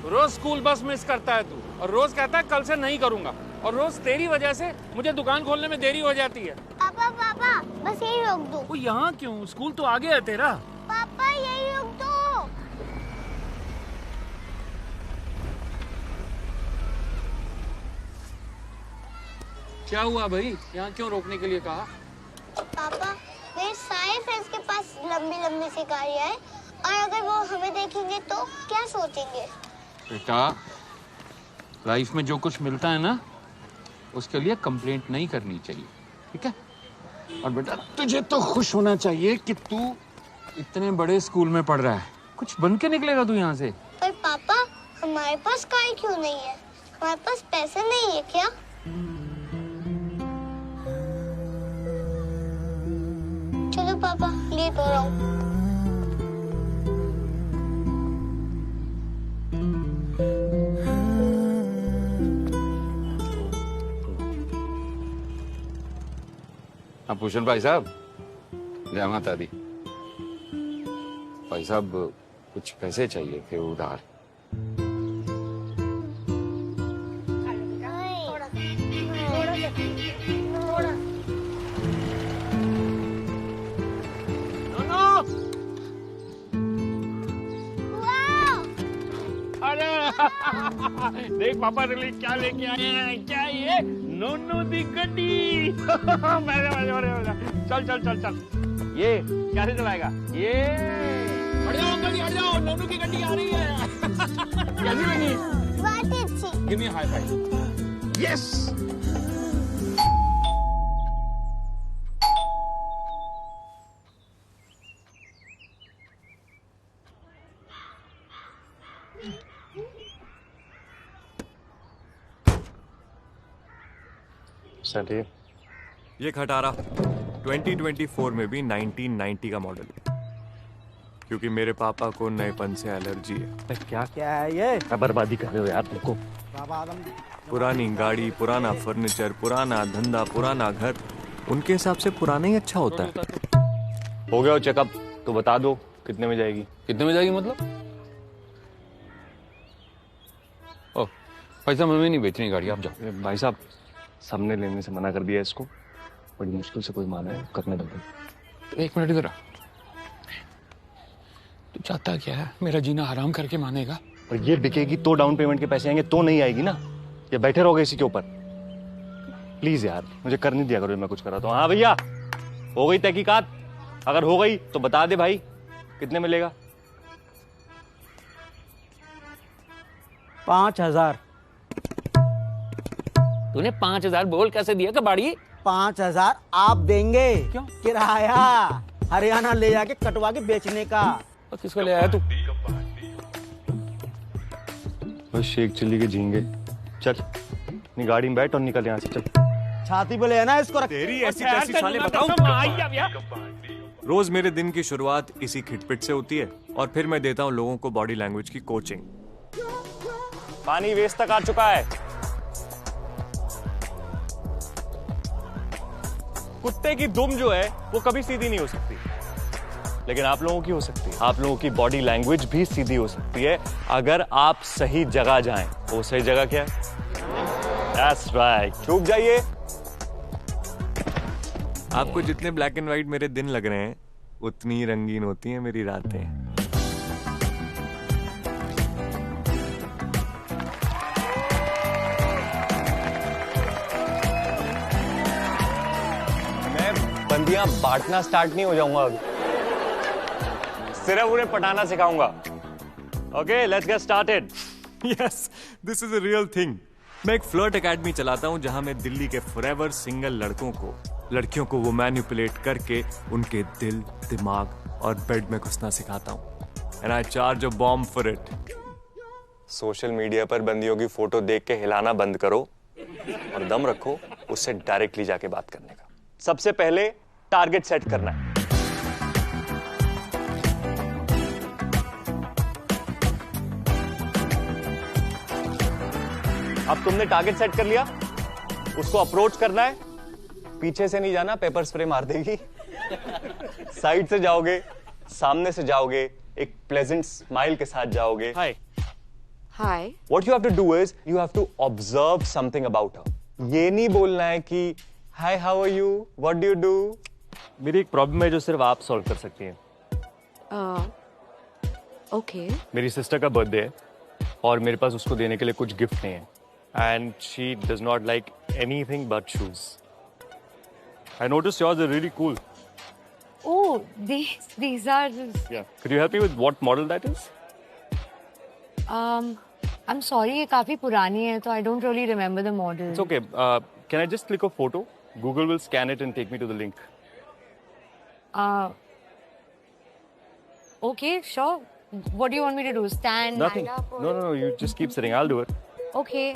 रोज school bus miss करता है तू, और रोज कहता है कल से नहीं करूंगा, और रोज तेरी वजह से मुझे दुकान खोलने में देरी हो जाती है। पापा पापा बस यही रोक दो। वो यहाँ क्यों? स्कूल तो आगे है तेरा। पापा यही रोक दो। क्या हुआ भाई? यहाँ क्यों रोकने के लिए कहा? पापा मेरे सारे फ्रेंड्स के पास लंबी लंबी सी गाड़ियाँ हैं, और अगर वो हमें देखेंगे तो क्या सोचेंगे? बेटा, लाइफ में जो कुछ मिलता है ना, उसके लिए कंप्लेंट नहीं करनी चाहिए, ठीक है? और बेटा तुझे तो खुश होना चाहिए कि तू इतने बड़े स्कूल में पढ़ रहा है। कुछ बन के निकलेगा तू यहाँ से। पर पापा हमारे पास कार क्यों नहीं है? हमारे पास पैसे नहीं है क्या? चलो पापा, लेट हो रहा हूँ। भूषण भाई साहब, जय माता दी। भाई साहब कुछ पैसे चाहिए थे उधार। देख पापा ने क्या लेके आए हैं। क्या ये? नोनू दी गड्डी। चल चल चल चल। ये कैसे चलाएगा? ये हट जाओ अंकल जी, हट जाओ, नोनू की गड्डी आ रही है। कैसी लगी? बहुत अच्छी। Give me high five. Yes. ये खटारा 2024 में भी 1990 का मॉडल है, क्योंकि मेरे पापा को नएपन से एलर्जी है। क्या क्या है ये? बर्बादी कर रहे हो यार तुमको। पुरानी गाड़ी, पुराना फर्नीचर, पुराना धंधा, पुराना घर, उनके हिसाब से पुराना ही अच्छा होता है। हो गया चेकअप, तो बता दो कितने में जाएगी? कितने में जाएगी मतलब? ओह भाई साहब, हमें नहीं बेचनी गाड़ी, आप जाओ। भाई साहब, सबने लेने से मना कर दिया इसको, बड़ी मुश्किल से कोई माना है, करने दो। एक मिनट इधर आ। तू चाहता क्या है? मेरा जीना हराम करके मानेगा? और ये बिकेगी तो डाउन पेमेंट के पैसे आएंगे, तो नहीं आएगी ना। ये बैठे रहोगे इसी के ऊपर। प्लीज यार, मुझे कर नहीं दिया करो, मैं कुछ कर रहा था। हाँ भैया, हो गई तहकीकात? अगर हो गई तो बता दे भाई, कितने मिलेगा? 5000। तूने 5000 बोल कैसे दिया कबाड़ी? 5000 आप देंगे? क्यों? किराया हरियाणा ले जाके कटवा के बेचने का। और किसको ले आया तू? बस शेख चिल्ली के झींगे। चल अपनी गाड़ी में बैठ और निकल यहाँ से, चल। छाती पे ले आना इसको। तेरी ऐसी तैसी साले बताऊं? रोज मेरे दिन की शुरुआत इसी खिटपिट से होती है, और फिर मैं देता हूँ लोगों को बॉडी लैंग्वेज की कोचिंग। पानी वेस्ट तक आ चुका है। कुत्ते की दुम जो है वो कभी सीधी नहीं हो सकती, लेकिन आप लोगों की हो सकती है। आप लोगों की बॉडी लैंग्वेज भी सीधी हो सकती है अगर आप सही जगह जाएं। वो सही जगह क्या है? That's right, छुप जाइए। आपको जितने ब्लैक एंड व्हाइट मेरे दिन लग रहे हैं, उतनी ही रंगीन होती हैं मेरी रातें। बंदियां बांटना स्टार्ट नहीं हो जाऊंगा अभी, सिर्फ उन्हें पटाना सिखाऊंगा। Okay, let's get started. Yes, this is a real thing. मैं एक फ्लर्ट एकेडमी चलाता हूं, जहां मैं दिल्ली के फॉरएवर सिंगल लड़कियों को वो मैनिपुलेट करके उनके दिल, दिमाग और बेड में घुसना सिखाता हूं। And I charge a bomb for it. Social media पर बंदियों की फोटो देख के हिलाना बंद करो और दम रखो उससे डायरेक्टली जाके बात करने का। सबसे पहले टारगेट सेट करना है। अब तुमने टारगेट सेट कर लिया, उसको अप्रोच करना है। पीछे से नहीं जाना, पेपर स्प्रे मार देगी। साइड से जाओगे, सामने से जाओगे, एक प्लेजेंट स्माइल के साथ जाओगे। हाय, Hi. What you have to do is you have to observe something about her. ये नहीं बोलना है कि Hi, how are you? What do you do? मेरी एक प्रॉब्लम है जो सिर्फ आप सॉल्व कर सकती हैं. Okay. मेरी सिस्टर का बर्थडे है और मेरे पास उसको देने के लिए कुछ गिफ्ट नहीं है. And she does not like anything but shoes. I noticed yours are really cool. Oh, these are just... Yeah. Could you help me with what model that is? I'm sorry, ये काफी पुरानी है, तो I don't really remember the model. It's okay. Can I just click a photo? Google will scan it and take me to the link. Okay, sure. What do you want me to do? Stand? Nothing. Line up, or... No. You just keep sitting. I'll do it. Okay.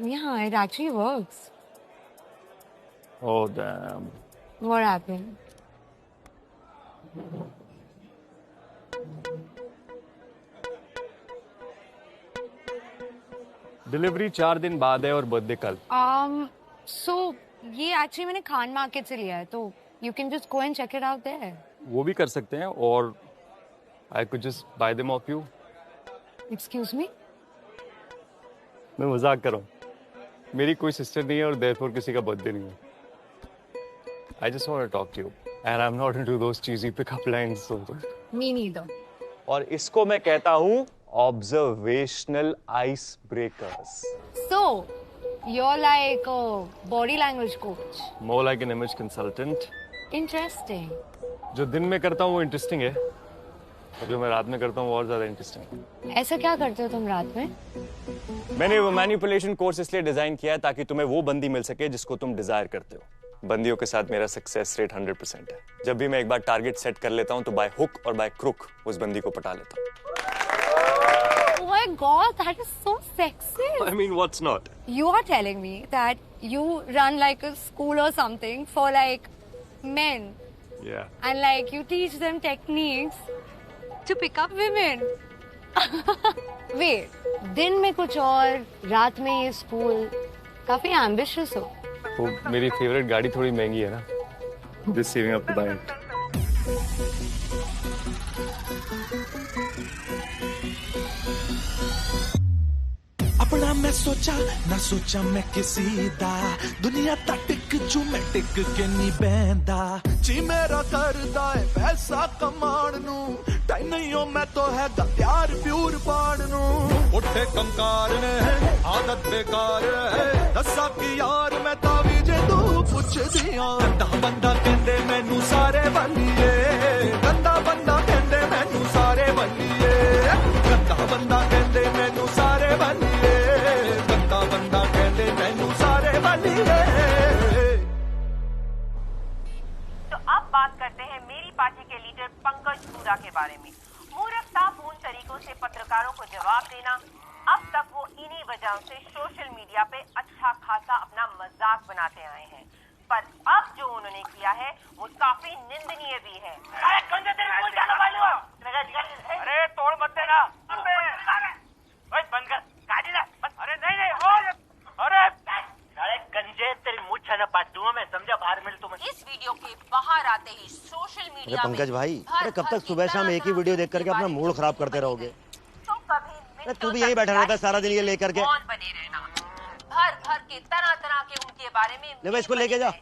Yeah, it actually works. Oh, damn. What happened? Delivery 4 दिन बाद है और birthday कल. So ये actually मैंने Khan market से लिया है, तो you can just go and check it out there. वो भी कर सकते हैं और I could just buy them off you. Excuse me? मैं मजाक कर रहा हूँ. मेरी कोई सिस्टर नहीं है और therefore किसी का बर्थडे नहीं है. I just want to talk to you and I'm not into those cheesy pickup lines. So. Me neither. और इसको मैं कहता हूँ observational icebreakers. So you're like a body language coach. More like an image consultant. Interesting. जो दिन में करता हूँ वो इंटरेस्टिंग है और जो मैं रात में करता हूँ वो और ज्यादा इंटरेस्टिंग है. ऐसा क्या करते हो तुम रात में? मैंने वो मैनिपुलेशन कोर्स इसलिए डिजाइन किया है ताकि तुम्हें वो बंदी मिल सके जिसको तुम डिजायर करते हो. बंदियों के साथ मेरा सक्सेस रेट 100% है. जब भी मैं एक बार टारगेट सेट कर लेता हूँ तो बाय हुक और बाय क्रुक उस बंदी को पटा लेता हूँ. Oh my God, that is so sexist. I mean, what's not? You are telling me that you run like a school or something for like men. Yeah. And like you teach them techniques to pick up women. Wait, दिन में कुछ और, रात में ये school. काफी ambitious हो. वो मेरी फेवरेट गाड़ी थोड़ी महंगी है ना. Just saving up to buy it. अपना मैं सोचा ना सोचा मैं किसी दा दुनिया दा टिक जू मैं टिक के नहीं बहंदा जी मेरा करदा है पैसा कमाण नू टाइम नहीं हो मैं तो है प्यार प्यूर पाण नू उठे कंकार ने आदत बेकार है दसा की यार मैं तावी जे तू पुछ दिया गंदा बंदा कहंदे मैनू सारे बंदिए गंदा बंदा कहंदे मैनू सारे बंदिए गंदा बंदा कहंदे मैनू सारे बंदिए बंदा कहते मैनू सारे बंदिए. तो अब बात करते हैं मेरी पार्टी के लीडर पंकज हुडा के बारे में. मूर्खतापूर्ण तरीकों से पत्रकारों को जवाब देना. अब तक वो इन्हीं वजहों से सोशल मीडिया पे अच्छा खासा अपना मजाक बनाते आए हैं, पर अब जो उन्होंने किया है वो काफी निंदनीय भी है. अरे तोड़ मत देना. बंद कर गाड़ी ना. अरे नहीं अरे गंजे तेरी मुझ न पाटूंगा मैं, समझा. बाहर मिल तुम्हें. इस वीडियो के बाहर आते ही सोशल मीडिया में पंकज भाई, अरे कब तक सुबह शाम एक ही वीडियो देख करके अपना मूड खराब करते रहोगे? तो कभी तू भी यही बैठा रहता है सारा दिन ये लेकर के. कौन बने रहना. भर के तरह के उनके बारे में ले भाई इसको लेके जा.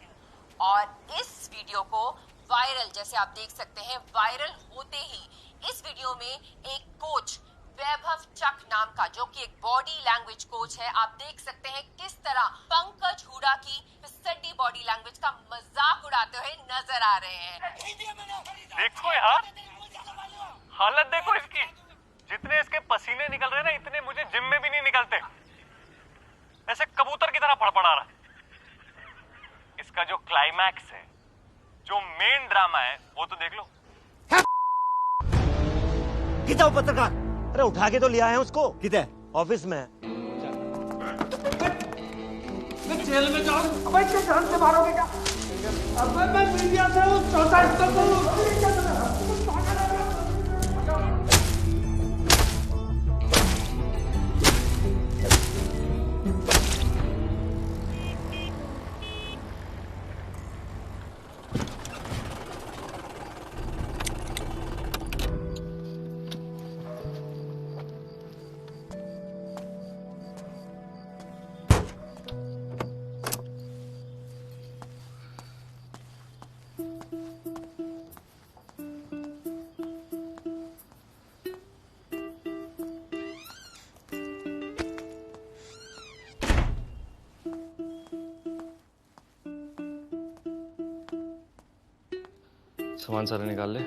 और इस वीडियो को वायरल, जैसे आप देख सकते हैं, वायरल होते ही इस वीडियो में एक कोच वैभव चक नाम का, जो कि एक बॉडी लैंग्वेज कोच है, आप देख सकते हैं किस तरह पंकज हुडा की फिसड्डी बॉडी लैंग्वेज का मजाक उड़ाते हुए नजर आ रहे हैं. देखो यार, हालत देखो इसकी. जितने इसके पसीने निकल रहे हैं ना, इतने मुझे जिम में भी नहीं निकलते. ऐसे कबूतर की तरह फड़फड़ा रहा है. इसका जो क्लाइमैक्स है, जो मेन ड्रामा है, वो तो देख लो. कितना पत्रकार? अरे उठा के तो लिया है उसको. किधर? ऑफिस में. मैं जेल में जाऊं? अबे क्या जान से मारोगे क्या? अबे मैं मीडिया से हूँ, चौथा स्तर पर हूँ. सामान सारा निकाल ले।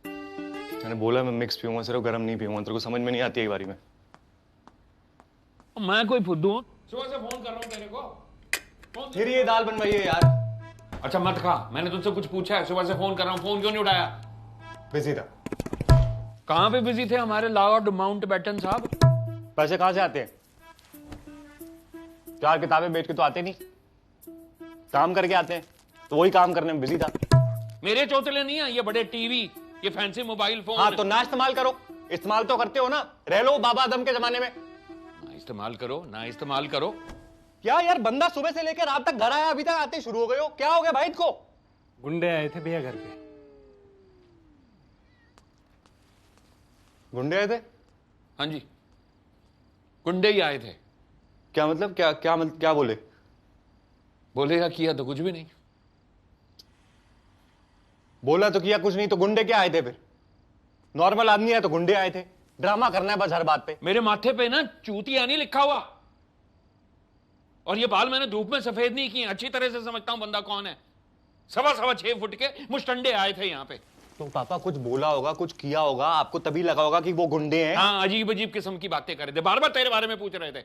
मैंने बोला मैं मिक्स पीऊंगा, सिर्फ गर्म नहीं पीऊंगा। तेरे को समझ में नहीं आती है बारी में। मैं कोई फुद्दू हूँ? सुबह से फोन कर रहा हूँ तेरे को। फिर ये दाल बनवाई है यार। अच्छा मत खा, मैंने तुझसे कुछ पूछा है? सुबह से फोन कर रहा हूँ, फोन क्यों नहीं उठाया? बिजी था। कहाँ पे बिजी थे हमारे लॉर्ड माउंटबेटन साहब? पैसे कहाँ से आते हैं? 4 किताबें बेच के तो आते नहीं, काम करके आते हैं। तो वही काम करने में बिजी था। मेरे चौतले नहीं है ये बड़े टीवी, ये फैंसी मोबाइल फोन। हाँ तो ना इस्तेमाल करो, इस्तेमाल तो करते हो ना। रह लो बाबा आदम के जमाने में। ना इस्तेमाल करो, ना इस्तेमाल करो। क्या यार, बंदा सुबह से लेकर रात तक घर आया, अभी तक आते शुरू हो गए हो। क्या हो गया भाई इनको? गुंडे आए थे भैया घर पे। गुंडे आए थे? हाँ जी, गुंडे ही आए थे। क्या मतलब? क्या बोले? बोलेगा किया तो कुछ भी नहीं। बोला तो किया कुछ नहीं, तो गुंडे क्या आए थे फिर? नॉर्मल आदमी है तो गुंडे आए थे। ड्रामा करना है बस हर बात पे। मेरे माथे पे ना चूतिया नहीं लिखा हुआ, और ये बाल मैंने धूप में सफेद नहीं किए, अच्छी तरह से समझता हूं बंदा कौन है। 6.25 फुट के मुस्टंडे आए थे यहाँ पे। तो पापा कुछ बोला होगा, कुछ किया होगा, आपको तभी लगा होगा कि वो गुंडे हैं। हाँ, अजीब अजीब किस्म की बातें कर रहे थे, बार बार तेरे बारे में पूछ रहे थे,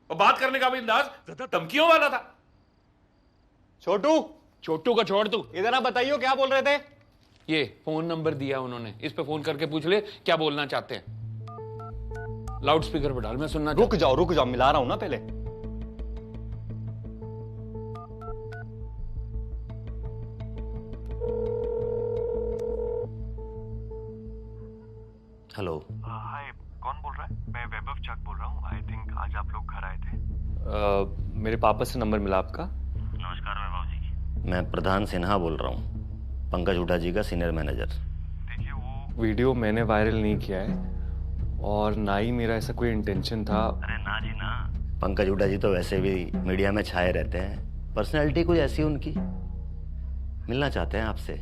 और बात करने का भी अंदाज ज्यादा धमकियों वाला था। छोटू का छोड़ तू, इधर आप बताइए क्या बोल रहे थे? ये फोन नंबर दिया उन्होंने, इस पे फोन करके पूछ ले क्या बोलना चाहते हैं। लाउड स्पीकर पर डाल, मैं सुनना। रुक जाओ, मिला रहा हूं ना पहले। हेलो। हाय, कौन बोल रहा है? मैं वैभव चक बोल रहा हूँ। आई थिंक आज आप लोग घर आए थे। मेरे पापा से नंबर मिला आपका। नमस्कार वैभव जी। मैं प्रधान सिन्हा बोल रहा हूँ, पंकज हुड्डा जी का सीनियर मैनेजर। देखिए वो वीडियो मैंने वायरल नहीं किया है, और ना ही मेरा ऐसा कोई इंटेंशन था। अरे ना जी ना। पंकज हुड्डा जी तो वैसे भी मीडिया में छाए रहते हैं, पर्सनैलिटी कुछ ऐसी उनकी, मिलना चाहते हैं आपसे।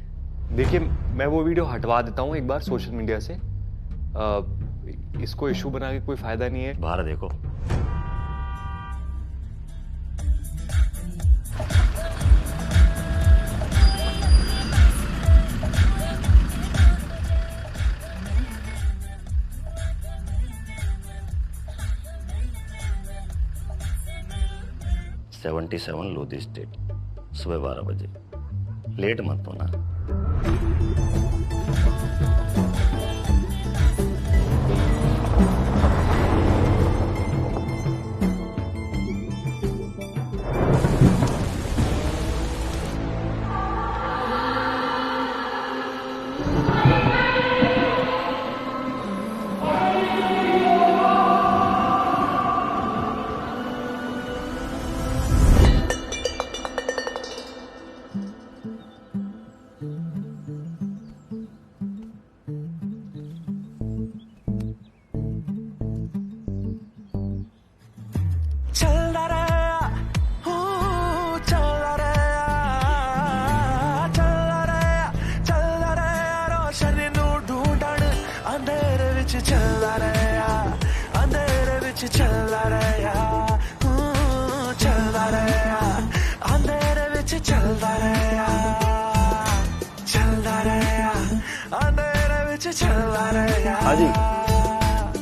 देखिए मैं वो वीडियो हटवा देता हूँ एक बार सोशल मीडिया से। इसको इशू बना के कोई फायदा नहीं है। बाहर देखो। $77 लोधी स्टेट, सुबह 12 बजे। लेट मत होना।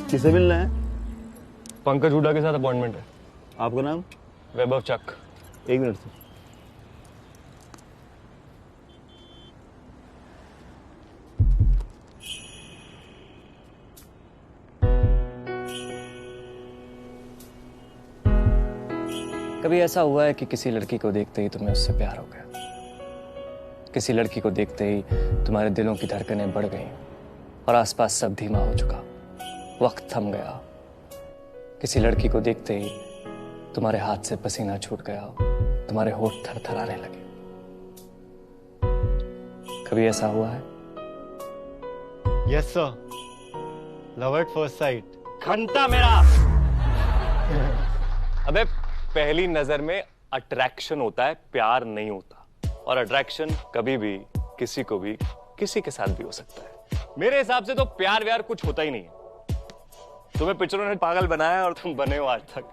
किसे मिलना है? पंकज हुड्डा के साथ अपॉइंटमेंट है। आपका नाम? वैभव चक। 1 मिनट से। कभी ऐसा हुआ है कि किसी लड़की को देखते ही तुम्हें उससे प्यार हो गया? किसी लड़की को देखते ही तुम्हारे दिलों की धड़कनें बढ़ गई और आसपास सब धीमा हो चुका, वक्त थम गया। किसी लड़की को देखते ही तुम्हारे हाथ से पसीना छूट गया, तुम्हारे होठ थरथराने लगे। कभी ऐसा हुआ है? Yes sir, love at first sight. घंटा मेरा। अबे पहली नजर में अट्रैक्शन होता है, प्यार नहीं होता। और अट्रैक्शन कभी भी किसी को भी किसी के साथ भी हो सकता है। मेरे हिसाब से तो प्यार व्यार कुछ होता ही नहीं है। तुम्हें पिक्चरों ने पागल बनाया और तुम बने हो आज तक।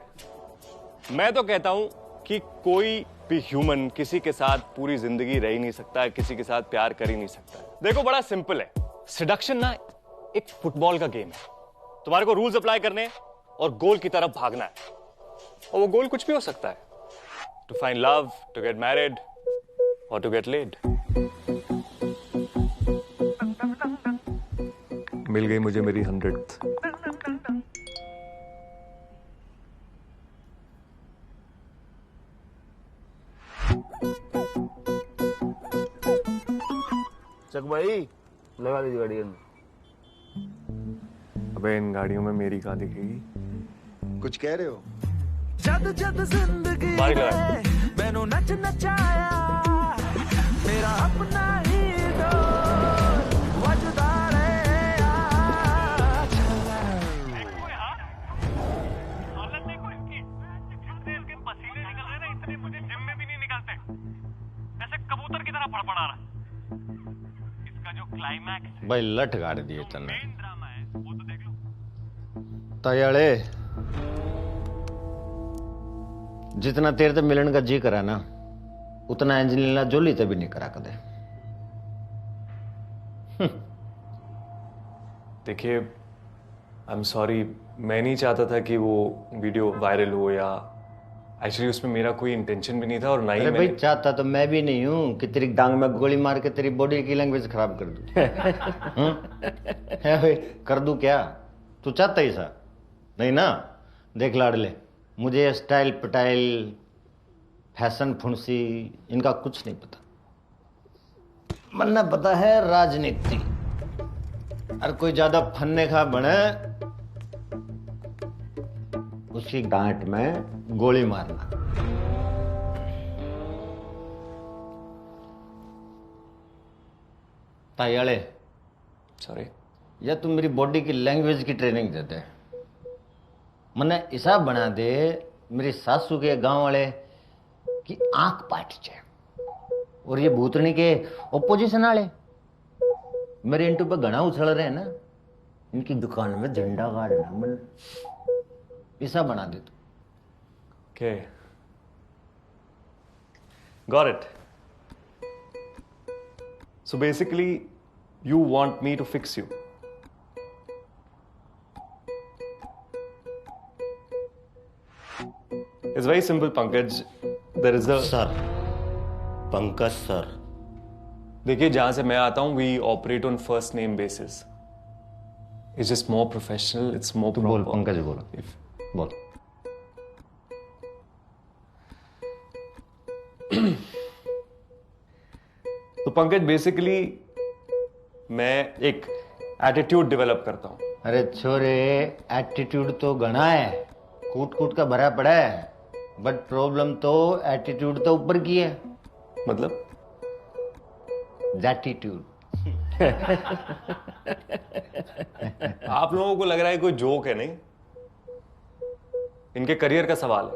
मैं तो कहता हूं कि कोई बी ह्यूमन, किसी के साथ पूरी जिंदगी रह ही नहीं सकता है, किसी के साथ प्यार कर ही नहीं सकता। देखो बड़ा सिंपल है, सेडक्शन ना एक फुटबॉल का गेम है। तुम्हारे को रूल्स अप्लाई करने हैं और गोल की तरफ भागना है, और वो गोल कुछ भी हो सकता है। To find love, to get married और टू गेट लेड। मिल गई मुझे मेरी 100th। चक भाई लगा लीजिए गाड़ी में। अबे इन गाड़ियों में मेरी कहाँ दिखेगी? कुछ कह रहे हो? जद जद जिंदगी बाइक लगा। मैनू नच नचाया मेरा अपना ही दौर वजदा रहे हालत देखो इसकी, इसके पसीने निकल रहे ना, इतने मुझे जिम में भी नहीं निकलते, ऐसे कबूतर की तरह फड़फड़ा रहा है। इसका जो क्लाइमैक्स भाई लठ गाड़ दिए तने मेन ड्रामा है वो तो देख लो। तयाले जितना तेरे ते मिलन का जी करा ना, उतना एंजेलिना जोली ते भी नहीं करा कदे। देखिए, आई एम सॉरी, मैं नहीं चाहता था कि वो वीडियो वायरल हो, या एक्चुअली उसमें मेरा कोई इंटेंशन भी नहीं था, और ना ही अरे भाई चाहता तो मैं भी नहीं हूं कि तेरी टांग में गोली मार के तेरी बॉडी की लैंग्वेज खराब कर दूं। है भाई, कर दूं क्या? तू चाहता ही सा नहीं ना? देख लाडले, मुझे स्टाइल पटाइल फैशन फुंसी इनका कुछ नहीं पता। मन्ना पता है राजनीति, और कोई ज्यादा फन्ने खा बने उसकी गांठ में गोली मारना। तायाले सॉरी, या तुम मेरी बॉडी की लैंग्वेज की ट्रेनिंग देते, मने ऐसा बना दे मेरी सासू के गांव वाले की आंख पाट जाए, और ये भूतनी के ओपोजिशन वाले मेरे इंटू पे घना उछल रहे हैं ना, इनकी दुकान में झंडा गाड़ना मन ऐसा बना दे तू। Okay. Got it. So basically, you want me to fix you. It's very simple, Pankaj. There is a... Sir. Pankaj sir. देखिए, जहां से मैं आता हूं, we operate on first name basis. It's just more professional. It's more proper. बोल पंकज, बोलो बोल। तो पंकज, बेसिकली मैं एक एटीट्यूड डेवलप करता हूं। अरे छोरे, एटीट्यूड तो घना है, कूट कूट का भरा पड़ा है, बट प्रॉब्लम तो एटीट्यूड तो ऊपर की है। मतलब जैटीट्यूड। आप लोगों को लग रहा है कोई जोक है? नहीं, इनके करियर का सवाल है।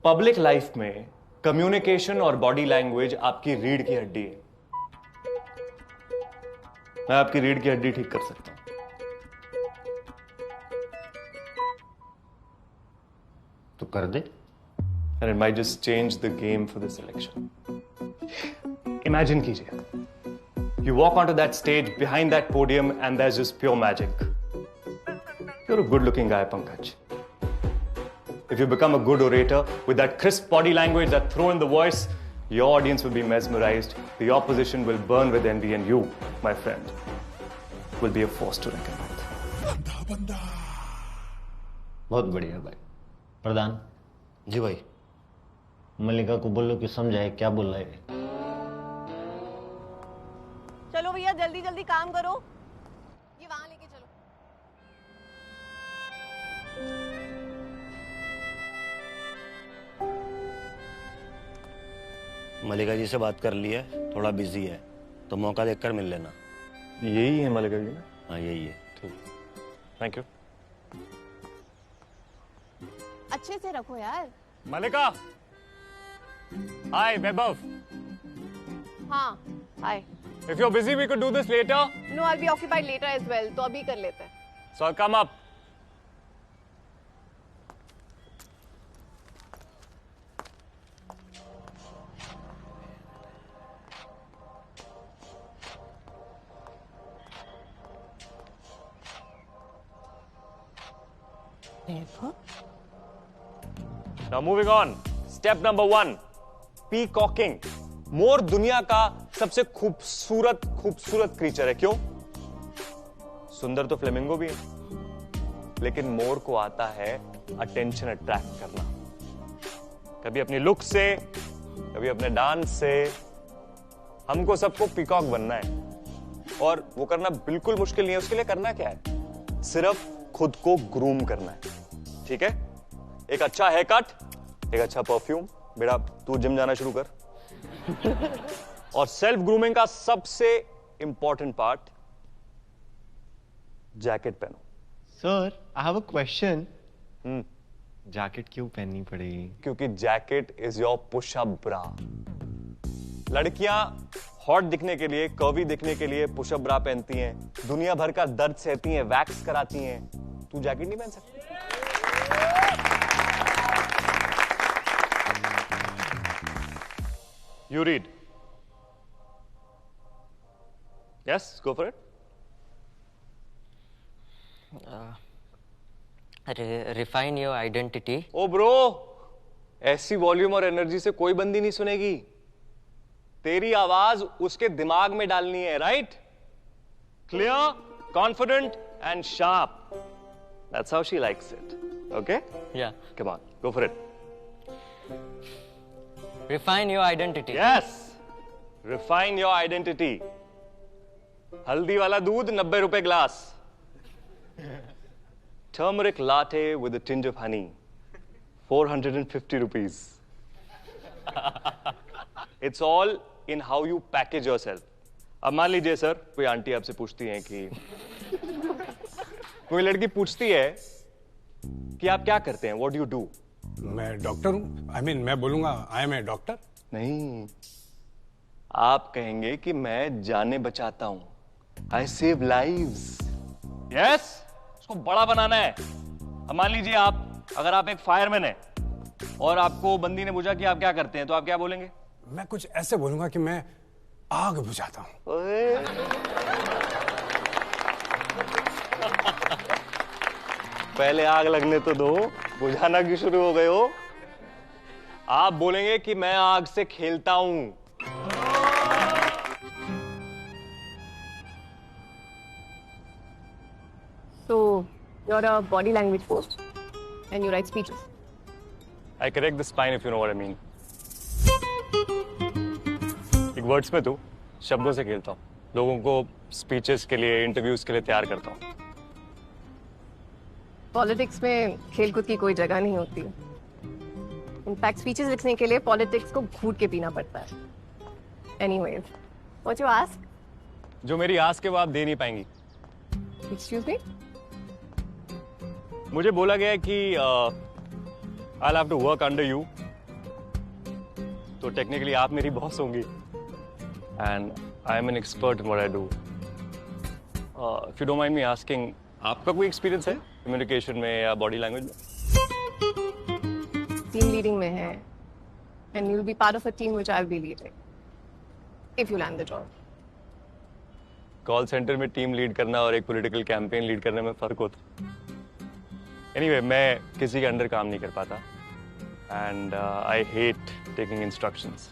पब्लिक लाइफ में कम्युनिकेशन और बॉडी लैंग्वेज आपकी रीढ़ की हड्डी है। मैं आपकी रीढ़ की हड्डी ठीक कर सकता हूं। तो कर दे। And it might just change the game for this election. Imagine कीजिए, you walk onto that stage behind that podium and there's just pure magic. You're a good-looking guy, Pankaj. If you become a good orator with that crisp body language, that throw in the voice, your audience will be mesmerized, the opposition will burn with envy, and you, my friend, will be a force to reckon with. बहुत बढ़िया भाई। प्रधान जी भाई। मल्लिका को बोलो कि समझाए क्या बोल रहा है। चलो भैया, जल्दी जल्दी काम करो, ये वहां लेके चलो। मल्लिका जी से बात कर ली है, थोड़ा बिजी है, तो मौका देखकर मिल लेना। यही है मल्लिका जी ना? हाँ यही है। Thank you. अच्छे से रखो यार। मल्लिका, हाय वैभव। हाँ हाय। If you're busy, we could do this later. No, I'll be occupied later as well. तो अभी कर लेते हैं। So I'll come up. Now moving on. Step number 1. Peacocking. मोर दुनिया का सबसे खूबसूरत क्रीचर है। क्यों? सुंदर तो फ्लेमिंगो भी है, लेकिन मोर को आता है अटेंशन अट्रैक्ट करना। कभी अपनी लुक से, कभी अपने डांस से। हमको सबको पीकॉक बनना है, और वो करना बिल्कुल मुश्किल नहीं है। उसके लिए करना क्या है? सिर्फ खुद को ग्रूम करना है। ठीक है? एक अच्छा हेयर कट, एक अच्छा परफ्यूम। बेटा तू जिम जाना शुरू कर। और सेल्फ ग्रूमिंग का सबसे इंपॉर्टेंट पार्ट, जैकेट पहनो। Sir, I have a question. Jacket क्यों पहननी पड़ेगी? क्योंकि जैकेट इज योर पुशअप ब्रा। लड़कियां हॉट दिखने के लिए, कर्वी दिखने के लिए पुशअप ब्रा पहनती हैं, दुनिया भर का दर्द सहती हैं, वैक्स कराती हैं। तू जैकेट नहीं पहन सकती? You read. Yes, go for it. Refine your identity. ओ ब्रो, ऐसी वॉल्यूम और एनर्जी से कोई बंदी नहीं सुनेगी। तेरी आवाज उसके दिमाग में डालनी है, right? Clear, confident and sharp. That's how she likes it. Okay? Yeah. Come on, go for it. Refine your identity. Yes. Refine your identity. हल्दी वाला दूध 90 रुपए glass. Turmeric latte with a tinge of honey. 450 rupees. It's all in how you package yourself. अब मान लीजिए sir, कोई aunty आपसे पूछती है कि कोई लड़की पूछती है कि आप क्या करते हैं? What do you do? मैं डॉक्टर हूँ। मैं बोलूंगा आई एम ए डॉक्टर। नहीं, आप कहेंगे कि मैं जानें बचाता हूं। I save lives. Yes? उसको बड़ा बनाना है। अब मान लीजिए अगर आप एक फायरमैन हैं और आपको बंदी ने पूछा कि आप क्या करते हैं, तो आप क्या बोलेंगे? मैं कुछ ऐसे बोलूंगा कि मैं आग बुझाता हूं। पहले आग लगने तो दो, बुझाना क्यों शुरू हो गए हो? आप बोलेंगे कि मैं आग से खेलता हूं। So, you're a body language coach and you write speeches. I correct the spine if you know what I mean. एक वर्ड्स में तो शब्दों से खेलता हूँ, लोगों को स्पीचेस के लिए, इंटरव्यूज के लिए तैयार करता हूँ। पॉलिटिक्स में खेलकूद की कोई जगह नहीं होती। इनफैक्ट स्पीचेस लिखने के लिए पॉलिटिक्स को घूट के पीना पड़ता है। Anyways, what you ask? जो मेरी आस्क है वो आप दे नहीं पाएंगी। Excuse me? मुझे बोला गया है कि I'll have to work under you. तो टेक्निकली आप मेरी बॉस होंगी। And I'm an expert in what I do. If you don't mind me asking, आपका कोई एक्सपीरियंस है कम्युनिकेशन में या बॉडी लैंग्वेज में? टीम लीडिंग में है, and you'll be part of a team which I'll be leading if you land the job. Call centre में team lead करना और एक पॉलिटिकल कैंपेन लीड करने में फर्क होता है। Anyway, मैं किसी के अंडर काम नहीं कर पाता, and I hate taking instructions.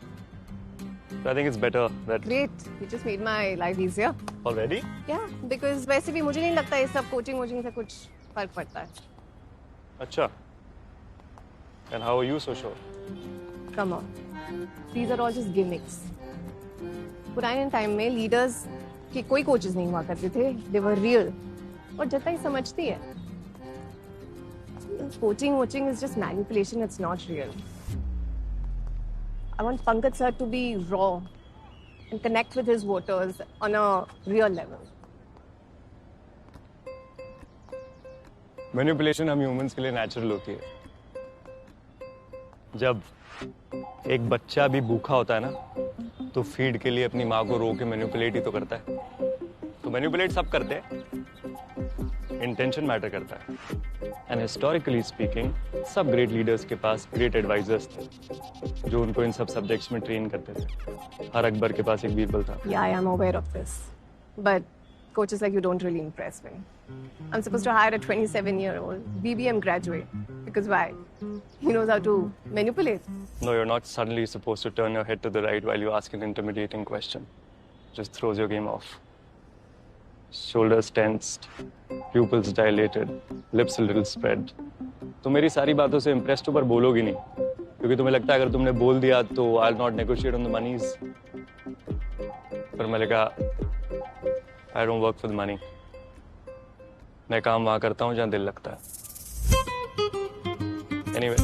So I think it's better that. Great, you just made my life easier. Already? Yeah, because वैसे भी मुझे नहीं लगता ये सब कोचिंग से कुछ फर्क पड़ता है। अच्छा। And how are you so sure? Come on, these are all just gimmicks. पुराने टाइम में लीडर्स की कोई कोचेस नहीं हुआ करते थे, they were real. और जनता ही समझती है। Coaching is just manipulation, it's not real. I want Pankaj sir to be raw and connect with his voters on a real level. Manipulation हम ह्यूमंस के लिए नेचुरल होती है। जब एक बच्चा भी भूखा होता है ना, तो फीड के लिए अपनी माँ को रो के मैनिपुलेट ही तो करता है। तो मैनिपुलेट सब करते हैं, इंटेंशन मैटर करता है। एंड हिस्टोरिकली स्पीकिंग, सब ग्रेट लीडर्स के पास ग्रेट एडवाइजर्स थे जो उनको इन सब सब्जेक्ट्स में ट्रेन करते थे। हर अकबर के पास एक बीरबल था। Yeah, I am aware of this. But coaches like you don't really impress me. I'm supposed to hire a 27-year-old BBM graduate. Because why? He knows how to manipulate. No, you're not suddenly supposed to turn your head to the right while you ask an intimidating question. Just throws your game off. Shoulders tensed, pupils dilated, lips a little spread. तुम मेरी सारी बातों से impressed हो पर बोलोगी नहीं, क्योंकि तुम्हें लगता है अगर तुमने बोल दिया तो I'll not negotiate on the monies. पर मैंने कहा I don't work for the money. मैं काम वहाँ करता हूँ जहाँ दिल लगता है. Anyway,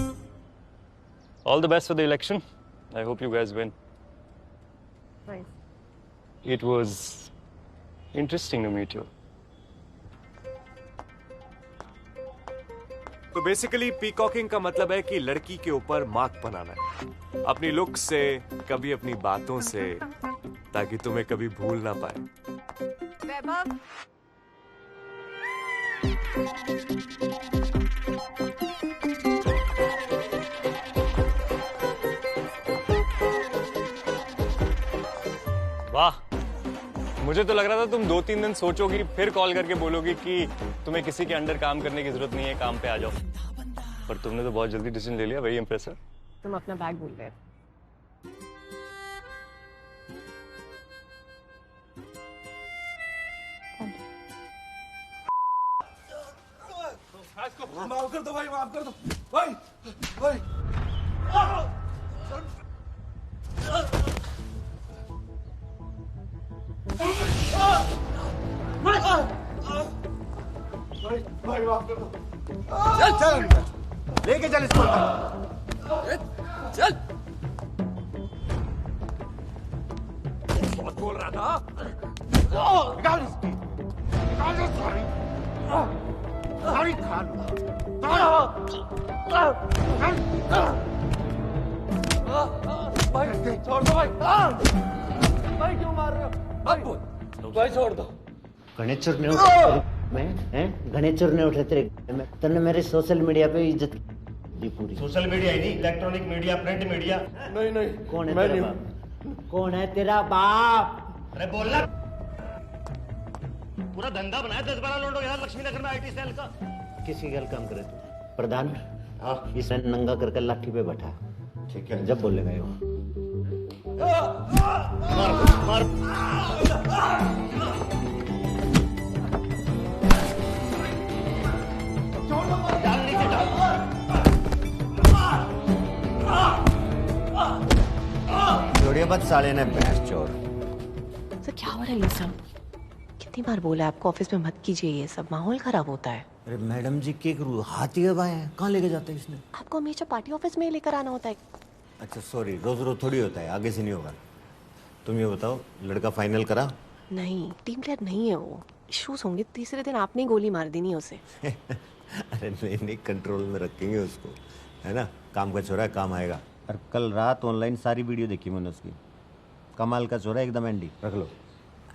all the best for the election. I hope you guys win. Nice. It was interesting to meet you. तो बेसिकली पीकॉकिंग का मतलब है कि लड़की के ऊपर मार्क बनाना है, अपनी लुक से, कभी अपनी बातों से, ताकि तुम्हें कभी भूल ना पाए. वैभव, वाह, मुझे तो लग रहा था तुम 2-3 दिन सोचोगी फिर कॉल करके बोलोगी कि तुम्हें किसी के अंडर काम करने की जरूरत नहीं है, काम पे आ जाओ. पर तुमने तो बहुत जल्दी डिसीजन ले लिया. Very impressive. तुम अपना बैग भूल गए. माफ कर दो भाई, माफ कर दो भाई, भाई. भाई माफ कर दो. चल चल लेके चल इसको. चल. बहुत बोल रहा था. निकाल इसकी. निकाल दे. सॉरी. सॉरी खान. भाई छोड़ दो भाई. भाई क्यों मार रहे हो? भाई छोड़ दो. गणेशर ने गणेशर ने उठे तेरे में तने मेरे सोशल मीडिया पे इज्जत दी पूरी. सोशल मीडिया ही नहीं, इलेक्ट्रॉनिक मीडिया, प्रिंट मीडिया. नहीं नहीं. कौन है तेरा बाप? कौन है तेरा बाप? अरे बोलना. पूरा धंधा बनाया 10-12 लोगों के साथ लक्ष्मी नगर में आईटी सेल का. किसी गल काम करे तू प्रधान. हाँ, इसे नंगा करके लाठी पे बैठा. ठीक है, जब बोलेगा ये मार. छोड़िए मत साले ने भैंस चोर. सर क्या हो रहा है ये सब? कितनी बार बोला आपको ऑफिस में मत कीजिए ये सब, माहौल खराब होता है. अरे मैडम जी के हाथी है भाई, कहाँ लेके जाते हैं इसने? आपको हमेशा पार्टी ऑफिस में ही लेकर आना होता है. अच्छा सॉरी, रोज रोज थोड़ी होता है, आगे से नहीं होगा. तुम ये बताओ, लड़का फाइनल करा? नहीं, टीम प्लेयर नहीं है वो. इश्यूज होंगे. तीसरे दिन आपने गोली मार देनी उसे. अरे नहीं, कंट्रोल में रखेंगे उसको, है ना. काम का छोरा है, काम आएगा. और कल रात ऑनलाइन सारी वीडियो देखी मैंने उसकी. कमाल का छोरा, एकदम एंडी. रख लो.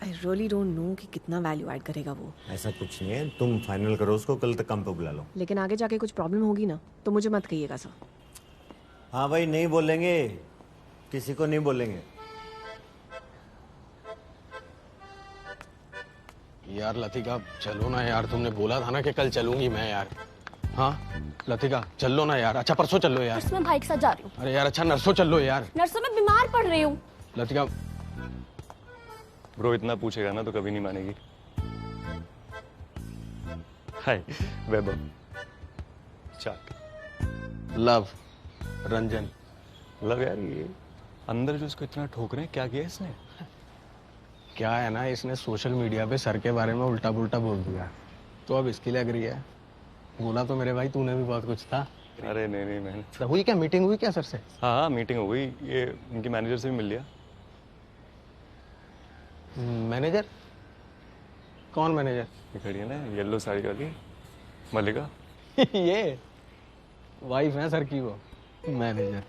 आई रियली डोंट नो कि कितना वैल्यू ऐड करेगा वो. ऐसा कुछ नहीं है, तुम फाइनल करो उसको, कल तक काम पे बुला लो. लेकिन आगे जाके कुछ प्रॉब्लम होगी ना तो मुझे मत कहिएगा सर. हाँ भाई, नहीं बोलेंगे, किसी को नहीं बोलेंगे. यार लतिका चलो ना यार, तुमने बोला था ना कि कल चलूंगी मैं यार. हाँ लतिका चल लो ना यार. अच्छा परसों चल लो यार. मैं भाई के साथ जा रही हूँ. अरे यार अच्छा नरसों चल लो यार. नरसों में बीमार पड़ रही हूँ. लतिका ब्रो इतना पूछेगा ना तो कभी नहीं मानेगी. हाय वैभव. चाट. लव रंजन. लव यार, ये अंदर जो इसको इतना ठोक रहे हैं, क्या किया इसने? क्या है ना, इसने सोशल मीडिया पे सर के बारे में उल्टा पुल्टा बोल दिया, तो अब इसकी लग रही है. बोला तो मेरे भाई तूने भी बहुत कुछ था. अरे नहीं मैंने. तो हुई क्या, मीटिंग हुई क्या सर से? हाँ मीटिंग हो गई. ये उनकी मैनेजर से भी मिल लिया. मैनेजर? कौन मैनेजर? ये खड़ी है ना येलो साड़ी वाली, मल्लिका. ये वाइफ है सर की वो. मैनेजर.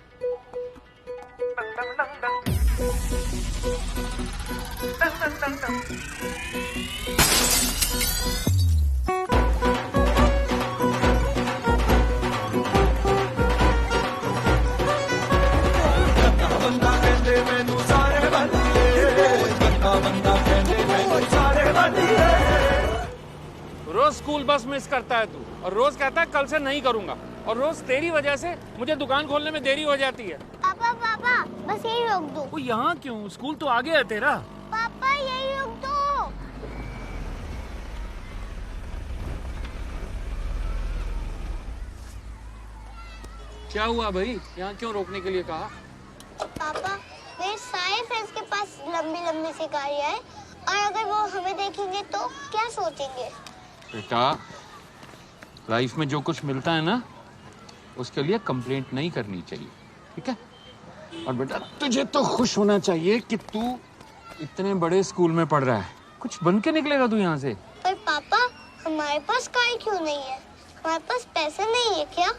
बंदा कहते मैनू सारे बंदिए. बंदा कहते मैनू सारे बंदिए. रोज स्कूल बस मिस करता है तू, और रोज कहता है कल से नहीं करूंगा, और रोज तेरी वजह से मुझे दुकान खोलने में देरी हो जाती है। पापा पापा बस यही रोक दो। वो यहाँ क्यों? स्कूल तो आगे है तेरा। पापा यही रोक दो। क्या हुआ भाई? यहाँ क्यों रोकने के लिए कहा? पापा मेरे सारे फ्रेंड्स के पास लंबी लंबी सी गाड़ियाँ हैं, और अगर वो हमें देखेंगे तो क्या सोचेंगे? बेटा, लाइफ में जो कुछ मिलता है ना, उसके लिए कंप्लेंट नहीं करनी चाहिए, ठीक है? और बेटा, तुझे तो खुश होना चाहिए कि तू इतने बड़े स्कूल में पढ़ रहा है। कुछ बन के निकलेगा तू यहाँ से। पर पापा, हमारे पास कार क्यों नहीं है? हमारे पास पैसे नहीं है क्या?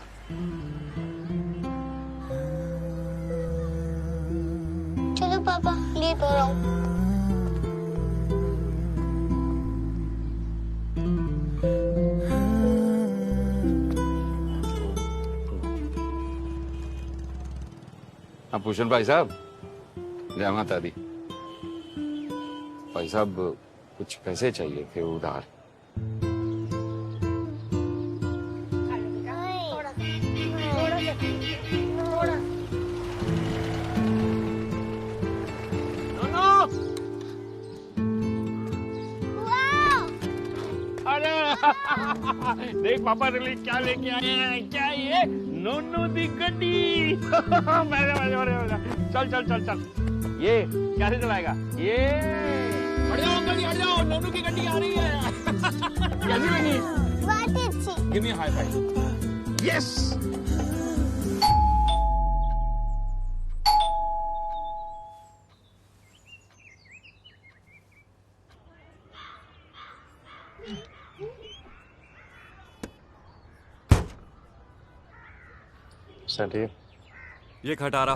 चलो पापा, लेट हो रहा हूँ। हाँ भूषण भाई साहब, जय माता दी। भाई साहब, कुछ पैसे चाहिए थे उधार। देख पापा रिली क्या लेके आए हैं। क्या ये? नोनू दी गड्डी। चल चल चल चल। ये कैसे चलाएगा? ये हट जाओ अंकल जी, हट जाओ, नोनू की गड्डी आ रही है। कैसी लगी? बहुत अच्छी। Give me high five. Yes. ये खटारा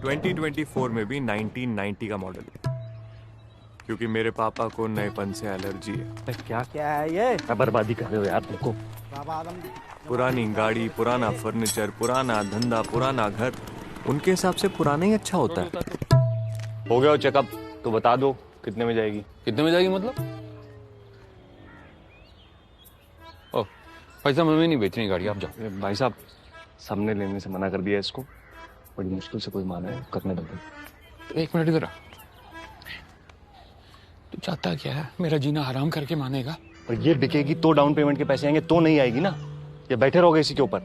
2024 में भी 1990 का मॉडल है, क्योंकि मेरे पापा को नएपन से एलर्जी है। क्या क्या है ये? बर्बादी कर रहे हो यार तुमको। पुरानी गाड़ी, पुराना फर्नीचर, पुराना धंधा, पुराना घर, उनके हिसाब से पुराना ही अच्छा होता है। हो गया चेकअप, तो बता दो कितने में जाएगी? कितने में जाएगी मतलब? ओ भाई साहब, हमें नहीं बेचनी गाड़ी, आप जाओ। भाई साहब, सामने लेने से मना कर दिया इसको, बड़ी मुश्किल से कोई माना है, करने दो। एक मिनट इधर आ। तू चाहता क्या है? मेरा जीना हराम करके मानेगा? और ये बिकेगी तो डाउन पेमेंट के पैसे आएंगे, तो नहीं आएगी ना। ये बैठे रहोगे इसी के ऊपर।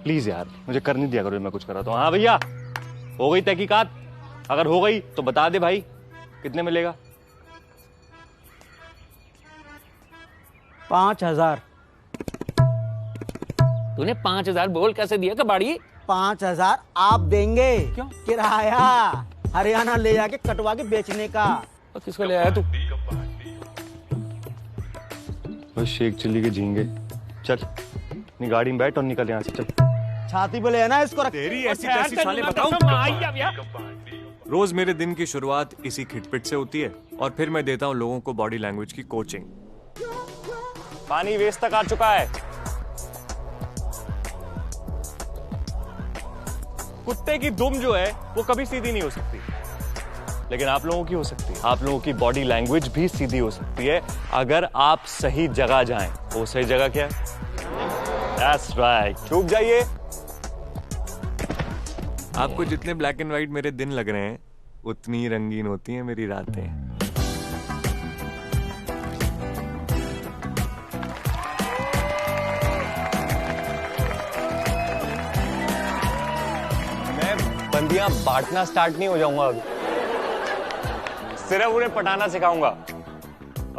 प्लीज यार, मुझे करने दिया करो, मैं कुछ कर रहा था। हाँ भैया, हो गई तहकीकात? अगर हो गई तो बता दे भाई, कितने मिलेगा? 5000। तूने 5000 बोल कैसे दिया कबाड़ी? 5000 आप देंगे। क्यों? किराया हरियाणा ले जाके कटवा के बेचने का। और किसको ले आया तू? बस शेख चिल्ली के झींगे। चल अपनी गाड़ी में बैठ और निकल यहाँ से, चल। छाती पे ले ना इसको। तेरी ऐसी कैसी साले बताऊं? रोज मेरे दिन की शुरुआत इसी खिटपिट से होती है, और फिर मैं देता हूँ लोगों को बॉडी लैंग्वेज की कोचिंग। पानी वेस्ट तक आ चुका है। कुत्ते की दुम जो है वो कभी सीधी नहीं हो सकती, लेकिन आप लोगों की हो सकती है। आप लोगों की बॉडी लैंग्वेज भी सीधी हो सकती है अगर आप सही जगह जाएं। वो सही जगह क्या है? That's right, छुप जाइए। आपको जितने ब्लैक एंड व्हाइट मेरे दिन लग रहे हैं, उतनी रंगीन होती हैं मेरी रातें। बंदियां बांटना स्टार्ट नहीं हो जाऊंगा अभी, सिर्फ उन्हें पटाना सिखाऊंगा।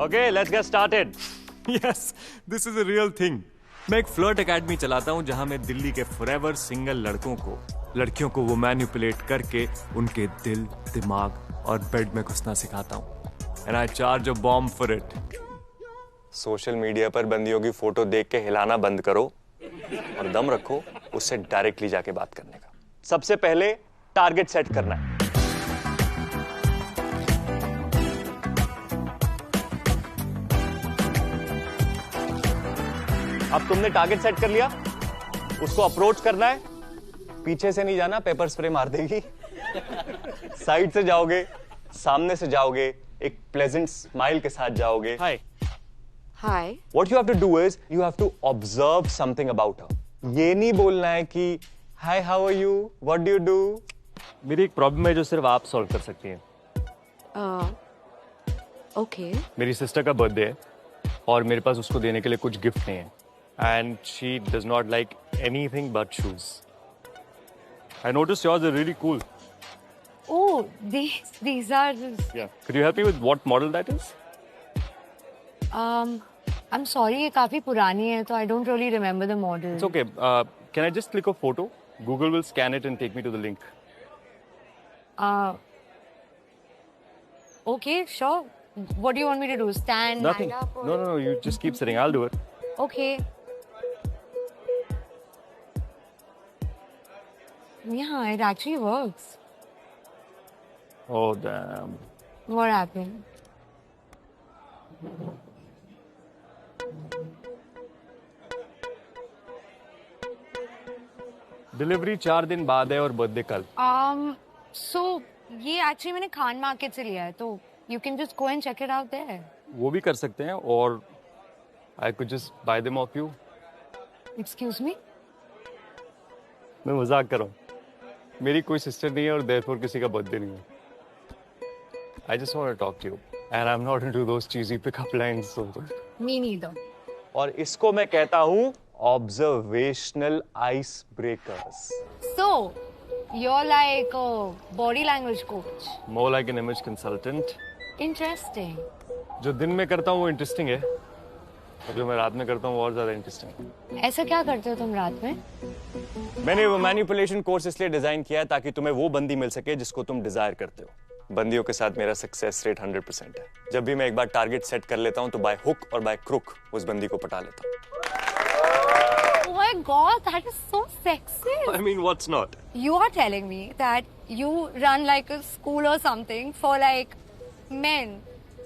Okay, let's get started. Yes, this is a real thing. मैं एक फ्लर्ट एकेडमी चलाता हूं, जहां मैं दिल्ली के फॉरएवर सिंगल लड़कियों को वो मैनिपुलेट करके उनके दिल, दिमाग और बेड में घुसना सिखाता हूं। And I charge a bomb for it. Social media पर बंदियों की फोटो देख के हिलाना बंद करो और दम रखो उससे डायरेक्टली जाके बात करने का। सबसे पहले टारगेट सेट करना है। अब तुमने टारगेट सेट कर लिया, उसको अप्रोच करना है। पीछे से नहीं जाना, पेपर स्प्रे मार देगी। साइड से जाओगे, सामने से जाओगे, एक प्लेजेंट स्माइल के साथ जाओगे। हाय Hi. What you have to do is you have to observe something about her. ये नहीं बोलना है कि Hi, how are you? What do you do? मेरी एक प्रॉब्लम है जो सिर्फ आप सॉल्व कर सकती हैं। Okay. मेरी सिस्टर का बर्थडे है और मेरे पास उसको देने के लिए कुछ गिफ्ट नहीं है। And she does not like anything but shoes. I noticed yours are really cool. Oh, these are just... Yeah. Could you help me with what model that is? I'm sorry, ये काफी पुरानी है, तो I don't really remember the model. It's okay. Can I just click a photo? Google will scan it and take me to the link. Okay, sure. What do you want me to do? Stand? Nothing. Line up, or... No. You just keep sitting. I'll do it. Okay. Yeah, it actually works. Oh, damn. What happened? Delivery 4 दिन बाद है और birthday कल। So ये actually मैंने Khan market से लिया है, तो you can just go and check it out there. वो भी कर सकते हैं और I could just buy them off you. Excuse me? मैं मजाक कर रहा हूँ। मेरी कोई सिस्टर नहीं है और therefore किसी का बर्थडे नहीं है। I just want to talk to you and I'm not into those cheesy pickup lines. So. Me neither. और इसको मैं कहता हूँ observational icebreakers. So you're like a body language coach. More like an image consultant. Interesting. जो दिन में करता हूँ वो इंटरेस्टिंग है और जो मैं रात में करता हूँ वो और ज्यादा इंटरेस्टिंग है। ऐसा क्या करते हो तुम रात में? मैंने वो मैनिपुलेशन कोर्स इसलिए डिजाइन किया है ताकि तुम्हें वो बंदी मिल सके जिसको तुम डिजायर करते हो। बंदियों के साथ मेरा सक्सेस रेट 100% है। जब भी मैं एक बार टारगेट सेट कर लेता हूँ तो बाय हुक और बाय क्रुक उस बंदी को पटा लेता हूँ। Oh my God, that is so sexy. I mean, what's not? You are telling me that you run like a school or something for like men.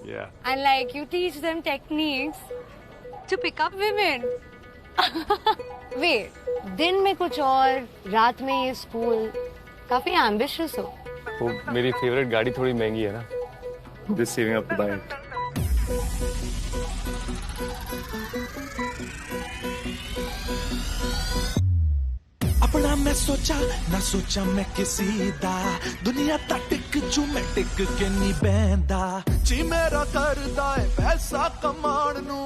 Yeah. And like you teach them techniques to pick up women. Wait, दिन में कुछ और, रात में ये school, काफी ambitious हो। वो मेरी फेवरेट गाड़ी थोड़ी महंगी है ना। Just saving up to buy it. अपना मैं सोचा ना सोचा मैं किसी दा दुनिया ता टिक जू मैं टिक के नहीं बहंदा जी मेरा करदा है पैसा कमाण नू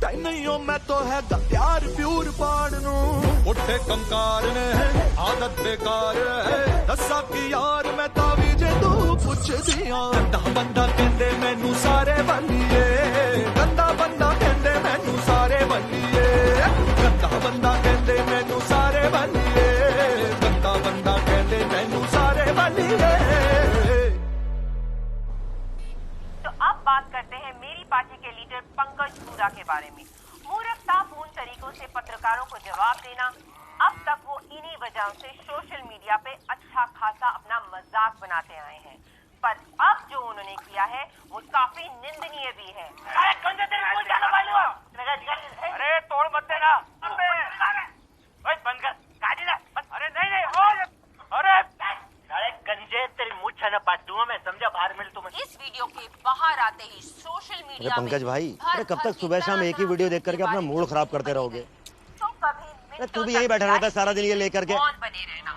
टाइम नहीं हो मैं तो है प्यार प्यूर पाण नू उठे कंकार ने आदत बेकार है दसा की यार मैं तावी जे तू पुछ दिया गंदा बंदा कहंदे मैनू सारे बंदिए गंदा बंदा कहंदे मैनू सारे बंदिए गंदा बंदा कहंदे मैनू सारे बंदिए बंदा कहते मैनू सारे बंदिए। तो अब बात करते हैं मेरी पार्टी के लीडर पंकज हुडा के बारे में। मूर्खतापूर्ण तरीकों से पत्रकारों को जवाब देना, अब तक वो इन्हीं वजहों से सोशल मीडिया पे अच्छा खासा अपना मजाक बनाते आए हैं, पर अब जो उन्होंने किया है वो काफी निंदनीय भी है। अरे तोड़ मत देना, बंद कर गाड़ी ना। अरे नहीं अरे गंजे तेरी मुँह छना पास दूंगा मैं, समझा? बाहर मिल तुम। इस वीडियो के बाहर आते ही सोशल मीडिया अरे पंकज भाई, अरे कब तक सुबह शाम एक ही वीडियो देख करके अपना मूड खराब करते रहोगे? तो तू भी यही बैठा रहता है सारा दिन ये लेकर के। बने रहना,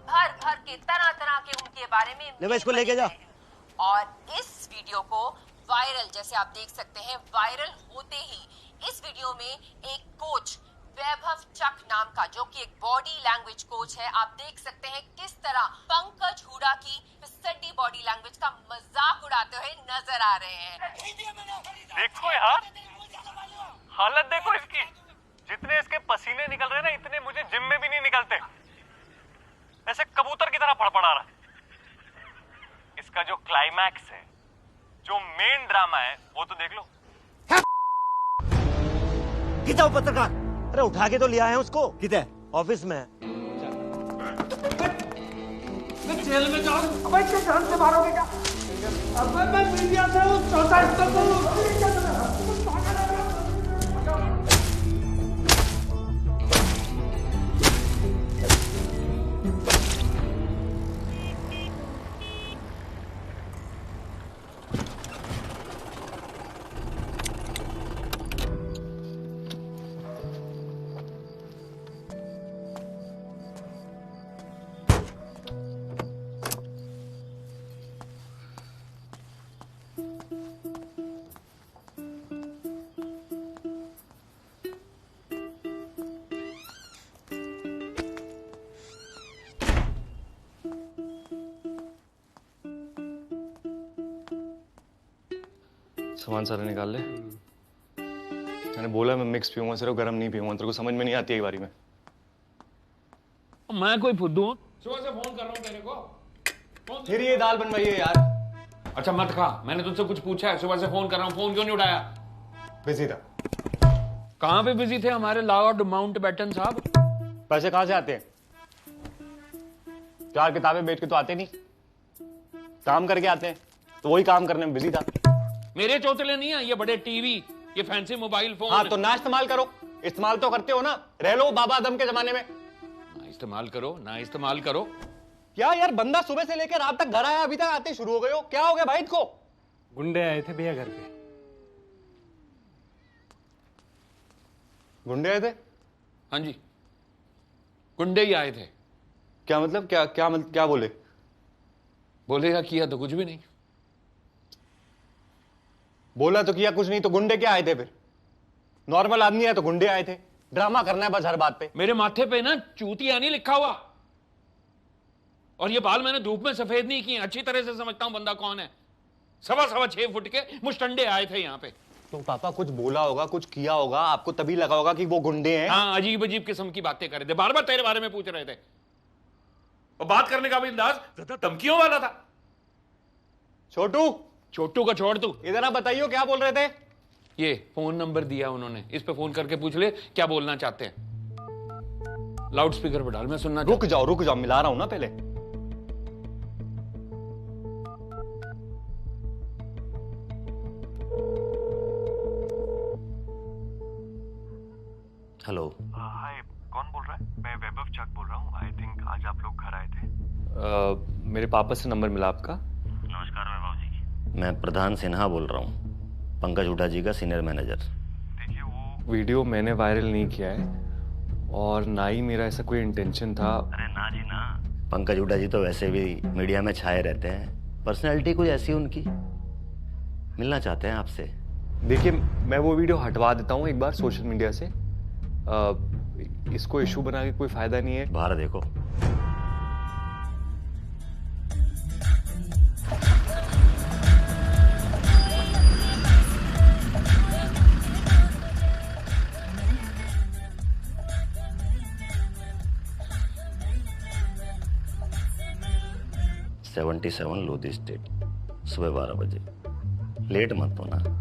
भर भर के तरह तरह के उनके बारे में ले इसको लेके जा। और इस वीडियो को वायरल, जैसे आप देख सकते हैं, वायरल होते ही इस वीडियो में एक कोच वैभव चक नाम का, जो कि एक बॉडी लैंग्वेज कोच है, आप देख सकते हैं किस तरह पंकज हुडा की फिसड्डी बॉडी लैंग्वेज का मजाक उड़ाते हुए नजर आ रहे हैं। देखो यार, हालत देखो इसकी। जितने इसके पसीने निकल रहे हैं ना, इतने मुझे जिम में भी नहीं निकलते। ऐसे कबूतर की तरह फड़फड़ा रहा है। इसका जो क्लाइमैक्स है, जो मेन ड्रामा है, वो तो देख लो। कितना पत्रकार? अरे उठा के तो लिया है उसको। किधर? ऑफिस में। मैं जेल में जाऊँ? अबे क्या जान से मारोगे क्या? अबे मैं मीडिया से हूँ, चौथा स्तर पर हूँ। सामान सारा निकाल ले। मैंने बोला मैं मिक्स पीऊंगा, सिर्फ गर्म नहीं पीऊंगा। तेरे को समझ में नहीं आती है बारी में। मैं कोई फुद्दू हूँ? सुबह से फोन कर रहा हूँ तेरे को। फिर ये दाल बनवाई है यार। अच्छा मत खा, मैंने तुझसे कुछ पूछा है? सुबह से फोन कर रहा हूँ, फोन क्यों नहीं उठाया? बिजी था। कहाँ पे बिजी थे हमारे लॉर्ड माउंटबेटन साहब? पैसे कहाँ से आते हैं? 4 किताबें बेच के तो आते नहीं, काम करके आते हैं। तो वही काम करने में बिजी था। मेरे चौतले नहीं है ये बड़े टीवी, ये फैंसी मोबाइल फोन। हाँ तो ना इस्तेमाल करो, इस्तेमाल तो करते हो ना। रह लो बाबा आदम के जमाने में। ना इस्तेमाल करो, ना इस्तेमाल करो। क्या यार, बंदा सुबह से लेकर रात तक घर आया, अभी तक आते शुरू हो गए हो। क्या हो गया भाई को? गुंडे आए थे भैया घर पे। गुंडे आए थे? हाँ जी, गुंडे ही आए थे। क्या मतलब? क्या बोले? बोलेगा किया तो कुछ भी नहीं। बोला तो किया कुछ नहीं, तो गुंडे क्या आए थे फिर? नॉर्मल आदमी है तो गुंडे आए थे। ड्रामा करना है बस हर बात पे। मेरे माथे पे ना चूतिया नहीं लिखा हुआ, और ये बाल मैंने धूप में सफेद नहीं किए। अच्छी तरह से समझता हूं बंदा कौन है। 6.25 फुट के मुस्टंडे आए थे यहाँ पे। तो पापा कुछ बोला होगा, कुछ किया होगा, आपको तभी लगा होगा कि वो गुंडे हैं। हाँ, अजीब अजीब किस्म की बातें कर रहे थे, बार बार तेरे बारे में पूछ रहे थे, और बात करने का भी अंदाज ज्यादा धमकियों वाला था। छोटू का छोड़ तू, इधर आप बताइए क्या बोल रहे थे? ये फोन नंबर दिया उन्होंने, इस पे फोन करके पूछ ले क्या बोलना चाहते हैं। लाउड स्पीकर पर डाल, मैं सुनना। रुक जाओ, मिला रहा हूं ना पहले। हेलो। हाय, कौन बोल रहा है? मैं वैभव चक बोल रहा हूँ। आई थिंक आज आप लोग घर आए थे। मेरे पापा से नंबर मिला आपका। नमस्कार वैभव जी, मैं प्रधान सिन्हा बोल रहा हूँ, पंकज हुड्डा जी का सीनियर मैनेजर। देखिए वो वीडियो मैंने वायरल नहीं किया है, और ना ही मेरा ऐसा कोई इंटेंशन था। अरे ना जी ना, पंकज हुड्डा जी तो वैसे भी मीडिया में छाए रहते हैं, पर्सनैलिटी कोई ऐसी उनकी, मिलना चाहते हैं आपसे। देखिए मैं वो वीडियो हटवा देता हूँ एक बार सोशल मीडिया से। इसको इशू बना के कोई फायदा नहीं है। बाहर देखो। $77 लोधी स्टेट, सुबह 12 बजे। लेट मत होना।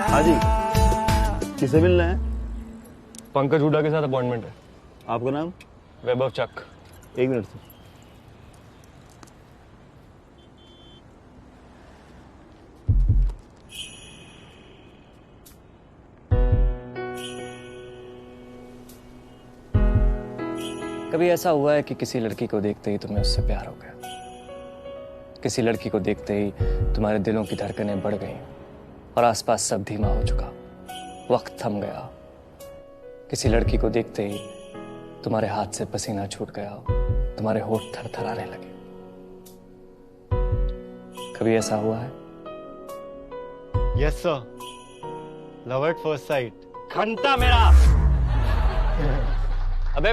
हाँ जी, किसे मिलना है? पंकज हुड्डा के साथ अपॉइंटमेंट है। आपका नाम? वैभव चक। 1 मिनट से। कभी ऐसा हुआ है कि किसी लड़की को देखते ही तुम्हें उससे प्यार हो गया? किसी लड़की को देखते ही तुम्हारे दिलों की धड़कनें बढ़ गई और आसपास सब धीमा हो चुका, वक्त थम गया। किसी लड़की को देखते ही तुम्हारे हाथ से पसीना छूट गया, तुम्हारे होठ थरथराने लगे। कभी ऐसा हुआ है? Yes sir, love at first sight. घंटा मेरा। अबे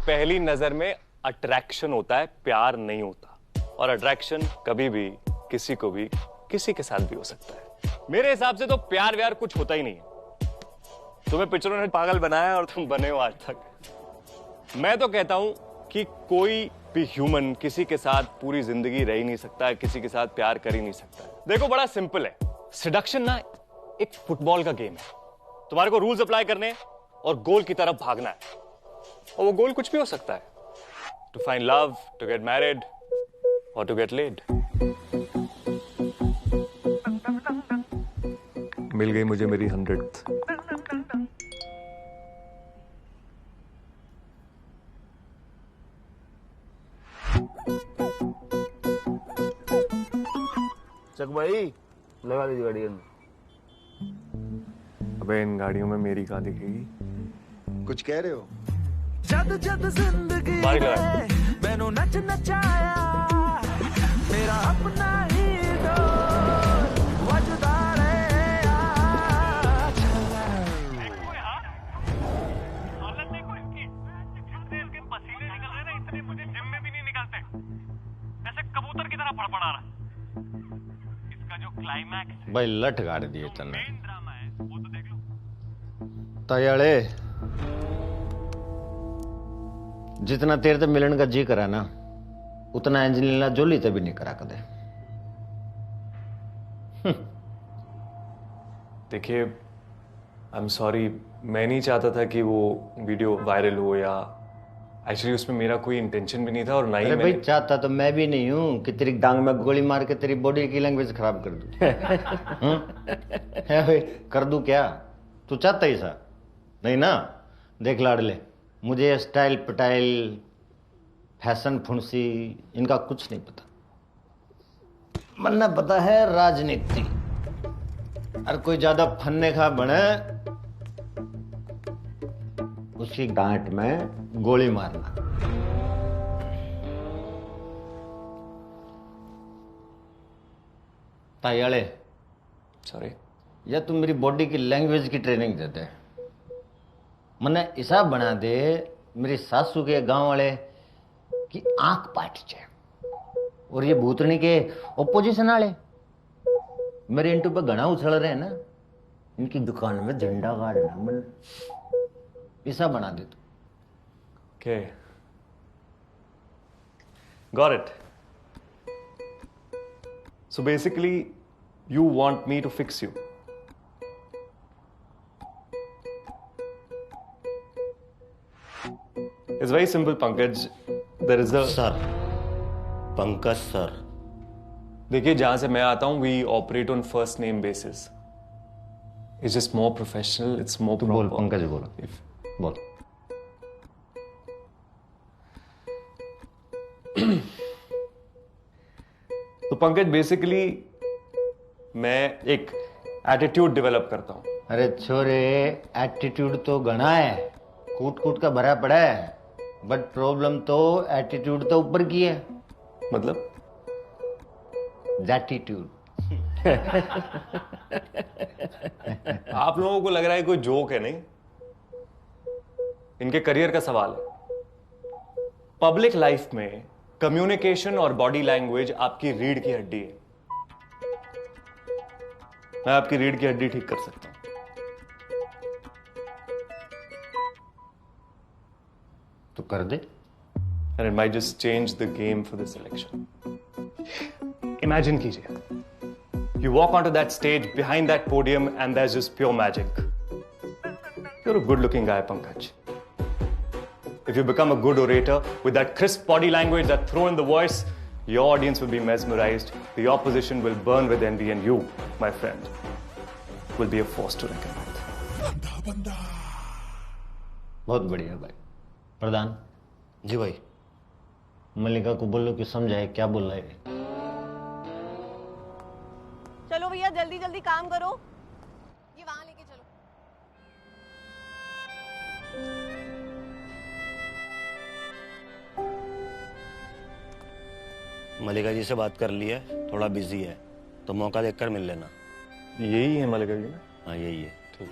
पहली नजर में अट्रैक्शन होता है, प्यार नहीं होता। और अट्रैक्शन कभी भी किसी को भी किसी के साथ भी हो सकता है। मेरे हिसाब से तो प्यार व्यार कुछ होता ही नहीं है। तुम्हें पिक्चरों ने पागल बनाया और तुम बने हो आज तक। मैं तो कहता हूं कि कोई बी ह्यूमन किसी के साथ पूरी जिंदगी रह ही नहीं सकता, किसी के साथ प्यार कर ही नहीं सकता। देखो बड़ा सिंपल है, सेडक्शन ना एक फुटबॉल का गेम है। तुम्हारे को रूल्स अप्लाई करने और गोल की तरफ भागना है, और वो गोल कुछ भी हो सकता है। To find love, to get married और टू गेट लेड। मिल गई मुझे मेरी 100th। चक भाई लगा दीजिए गाड़ी के अंदर। अबे इन गाड़ियों में मेरी कहाँ दिखेगी? कुछ कह रहे हो? जद जद जिंदगी बारी लगा। मैनू नच नचाया मेरा अपना ही दौर वजदा रे आज। हालत देखो इसकी, इसके पसीने निकल रहे ना इतने, मुझे जिम में भी नहीं निकलते, ऐसे कबूतर की तरह फड़फड़ा रहा है। इसका जो क्लाइमैक्स है भाई लठ गाड़ दिए तने तयाड़े। जितना तेरे से मिलन का जी करा ना उतना एंजेलिना जोली से भी नहीं करा कदे। देखिए आई एम सॉरी, मैं नहीं चाहता था कि वो वीडियो वायरल हो, या एक्चुअली उसमें मेरा कोई इंटेंशन भी नहीं था, और ना ही अरे भाई चाहता तो मैं भी नहीं हूं कि तेरी डांग में गोली मार के तेरी बॉडी की लैंग्वेज खराब कर दूं। है भाई कर दूं क्या? तू चाहता ही सा नहीं ना? देख लाडले, मुझे स्टाइल पटाइल फैशन फुंसी इनका कुछ नहीं पता। मन्ना पता है राजनीति, और कोई ज्यादा फन्ने खा बने उसकी गांठ में गोली मारना। तायाले सॉरी, या तुम मेरी बॉडी की लैंग्वेज की ट्रेनिंग दे दे। मने ऐसा बना दे मेरी सासू के गांव वाले की आंख पाट जाए, और ये भूतनी के ओपोजिशन वाले मेरे इंटू पे घना उछल रहे हैं ना, इनकी दुकान में झंडा गाड़ना मन ऐसा बना दे तू। Okay got it. So basically you want me to fix you. It's very simple, Pankaj. There is a sir, Pankaj sir. देखिए जहां से मैं आता हूं, we operate on first name basis. It's just more professional. It's more proper. बोल पंकज बोलो, बोल। तो पंकज बेसिकली मैं एक एटीट्यूड डेवलप करता हूं। अरे छोरे एटीट्यूड तो घना है, कूट कूट का भरा पड़ा है, बट प्रॉब्लम तो एटीट्यूड तो ऊपर की है। मतलब जैटीट्यूड। आप लोगों को लग रहा है कोई जोक है? नहीं, इनके करियर का सवाल है। पब्लिक लाइफ में कम्युनिकेशन और बॉडी लैंग्वेज आपकी रीढ़ की हड्डी है। मैं आपकी रीढ़ की हड्डी ठीक कर सकता हूं। तो कर दे। And it might just change the game for this election. Imagine कीजिए, you walk onto that stage, behind that podium, and there's just pure magic. You're a good-looking guy, Pankaj. If you become a good orator with that crisp body language, that throw in the voice, your audience will be mesmerized. The opposition will burn with envy, and you, my friend, will be a force to reckon with. बहुत बढ़िया भाई। प्रधान जी भाई, मल्लिका को बोलो कि समझाए क्या बोल रहा है। चलो भैया जल्दी जल्दी काम करो, ये वहां लेके चलो। मल्लिका जी से बात कर ली है, थोड़ा बिजी है, तो मौका देखकर मिल लेना। यही है मल्लिका जी ना? हाँ यही है। ठीक,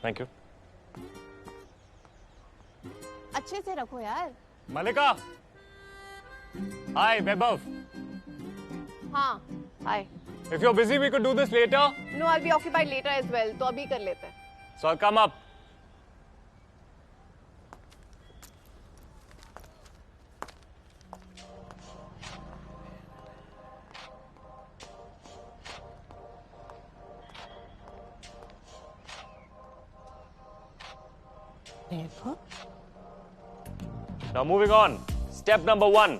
थैंक यू। अच्छे से रखो यार। मल्लिका, हाय वैभव। हाँ हाय। If you're busy, we could do this later. No, I'll be occupied later as well. तो अभी कर लेते हैं। So I'll come up. Now moving on. Step number 1.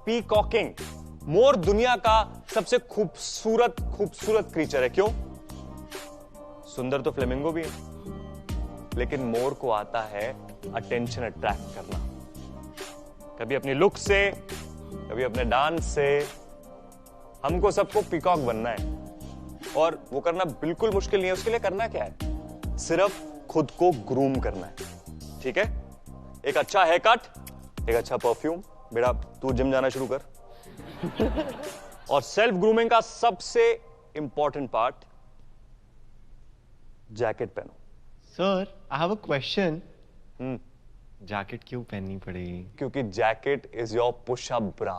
Peacocking. मोर दुनिया का सबसे खूबसूरत क्रीचर है। क्यों? सुंदर तो फ्लेमिंगो भी है, लेकिन मोर को आता है अटेंशन अट्रैक्ट करना। कभी अपनी लुक से, कभी अपने डांस से। हमको सबको पीकॉक बनना है, और वो करना बिल्कुल मुश्किल नहीं है। उसके लिए करना क्या है? सिर्फ खुद को ग्रूम करना है। ठीक है? एक अच्छा हेयर कट, एक अच्छा परफ्यूम। बेटा तू जिम जाना शुरू कर। और सेल्फ ग्रूमिंग का सबसे इंपॉर्टेंट पार्ट, जैकेट पहनो। Sir, I have a question. Jacket क्यों पहननी पड़ेगी? क्योंकि जैकेट इज योर पुशअप ब्रा।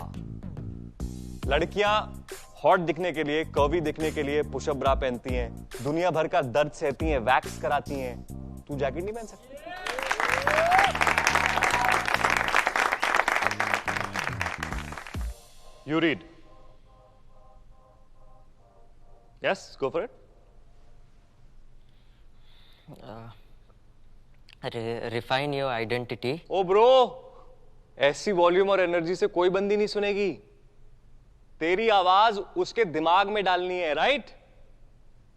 लड़कियां हॉट दिखने के लिए, कर्वी दिखने के लिए पुशअप ब्रा पहनती हैं, दुनिया भर का दर्द सहती हैं, वैक्स कराती हैं। तू जैकेट नहीं पहन सकती? You read. Yes, go for it. Refine your identity. ओ ब्रो, ऐसी वॉल्यूम और एनर्जी से कोई बंदी नहीं सुनेगी। तेरी आवाज उसके दिमाग में डालनी है, right?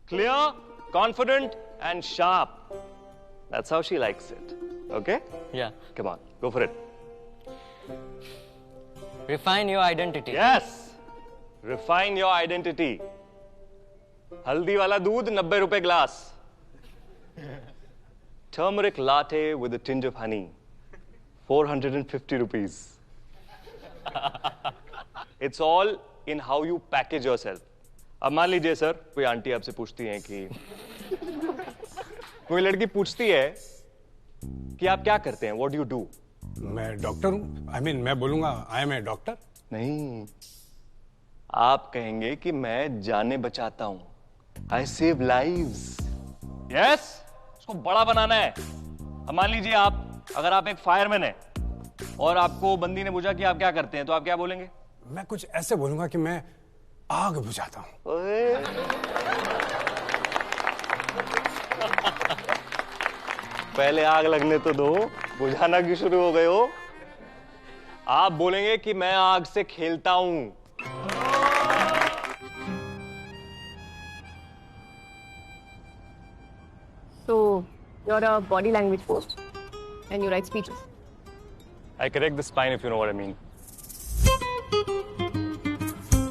Clear, confident and sharp. That's how she likes it. Okay? Yeah. Come on, go for it. Refine your identity. Yes. Refine your identity. हल्दी वाला दूध 90 रुपए glass. Turmeric latte with a tinge of honey. 450 rupees. It's all in how you package yourself. अब मान लीजिए sir, कोई aunty आपसे पूछती है कि कोई लड़की पूछती है कि आप क्या करते हैं? What do you do? मैं डॉक्टर हूँ। मैं बोलूंगा आई एम ए डॉक्टर। नहीं, आप कहेंगे कि मैं जाने बचाता हूं। I save lives. Yes? उसको बड़ा बनाना है। अब मान लीजिए अगर आप एक फायरमैन हैं और आपको बंदी ने पूछा कि आप क्या करते हैं, तो आप क्या बोलेंगे? मैं कुछ ऐसे बोलूंगा कि मैं आग बुझाता हूं। पहले आग लगने तो दो, बुझाना क्यों शुरू हो गए हो? आप बोलेंगे कि मैं आग से खेलता हूं। So you're a body language coach and you write speeches. I correct the spine if you know what I mean.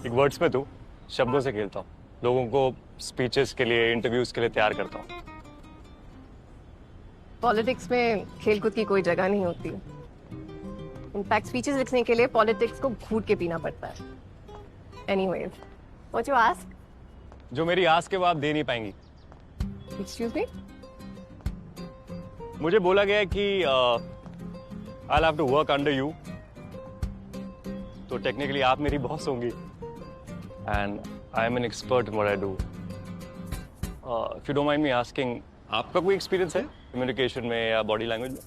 एक वर्ड्स में तू शब्दों से खेलता हूँ, लोगों को स्पीचेस के लिए, इंटरव्यूज के लिए तैयार करता हूँ। पॉलिटिक्स में खेलकूद की कोई जगह नहीं होती। इनफैक्ट स्पीचेस लिखने के लिए पॉलिटिक्स को घूट के पीना पड़ता है। Anyways, what you ask? जो मेरी आस के वो आप दे नहीं पाएंगी। Excuse me? मुझे बोला गया है कि I'll have to work under you, तो टेक्निकली आप मेरी बॉस होंगी, and I'm an expert in what I do. If you don't mind me asking, आपका कोई एक्सपीरियंस है कम्युनिकेशन में या बॉडी लैंग्वेज में?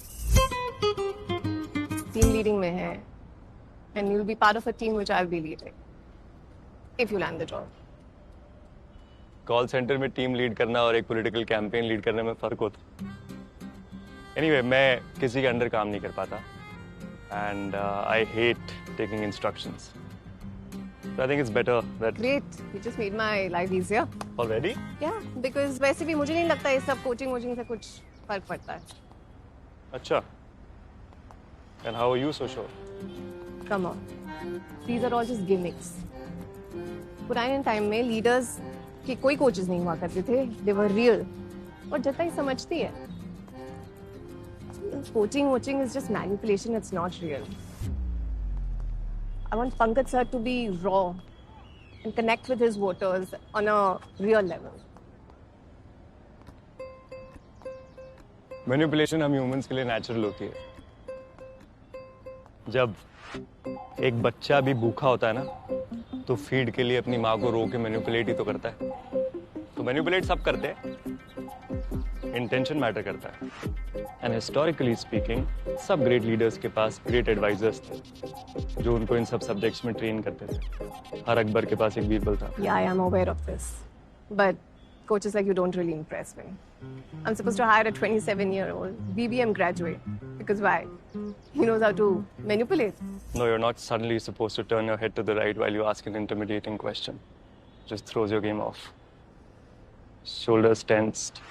टीम लीडिंग में है, and you'll be part of a team which I'll be leading, if you land the job. Call centre में team lead करना और एक पॉलिटिकल कैंपेन लीड करने में फर्क होता है। Anyway, मैं किसी के अंडर काम नहीं कर पाता, and I hate taking instructions. So I think it's better that. Great, you just made my life easier. Already? Yeah, because वैसे भी मुझे नहीं लगता ये सब कोचिंग से कुछ फर्क पड़ता है। अच्छा. And how are you so sure? Come on, these are all just gimmicks. पुराने टाइम में लीडर्स के कोई कोचेस नहीं हुआ करते थे, they were real. और जनता ही समझती है। Coaching is just manipulation, it's not real. I want Pankaj sir to be raw and connect with his voters on a real level. Manipulation हम ह्यूमंस के लिए नेचुरल होती है। जब एक बच्चा भी भूखा होता है ना, तो फीड के लिए अपनी माँ को रो के मैनिपुलेट ही तो करता है। तो मैनिपुलेट सब करते हैं, इंटेंशन मैटर करता है। एंड हिस्टोरिकली स्पीकिंग, सब ग्रेट लीडर्स के पास ग्रेट एडवाइजर्स थे जो उनको इन सब सब्जेक्ट्स में ट्रेन करते थे। हर अकबर के पास एक बीरबल था। Yeah, I am aware of this. But coaches like you don't really impress me. I'm supposed to hire a 27-year-old BBM graduate. Because why? He knows how to manipulate. No, you're not suddenly supposed to turn your head to the right while you ask an intimidating question. Just throws your game off. Shoulders tensed,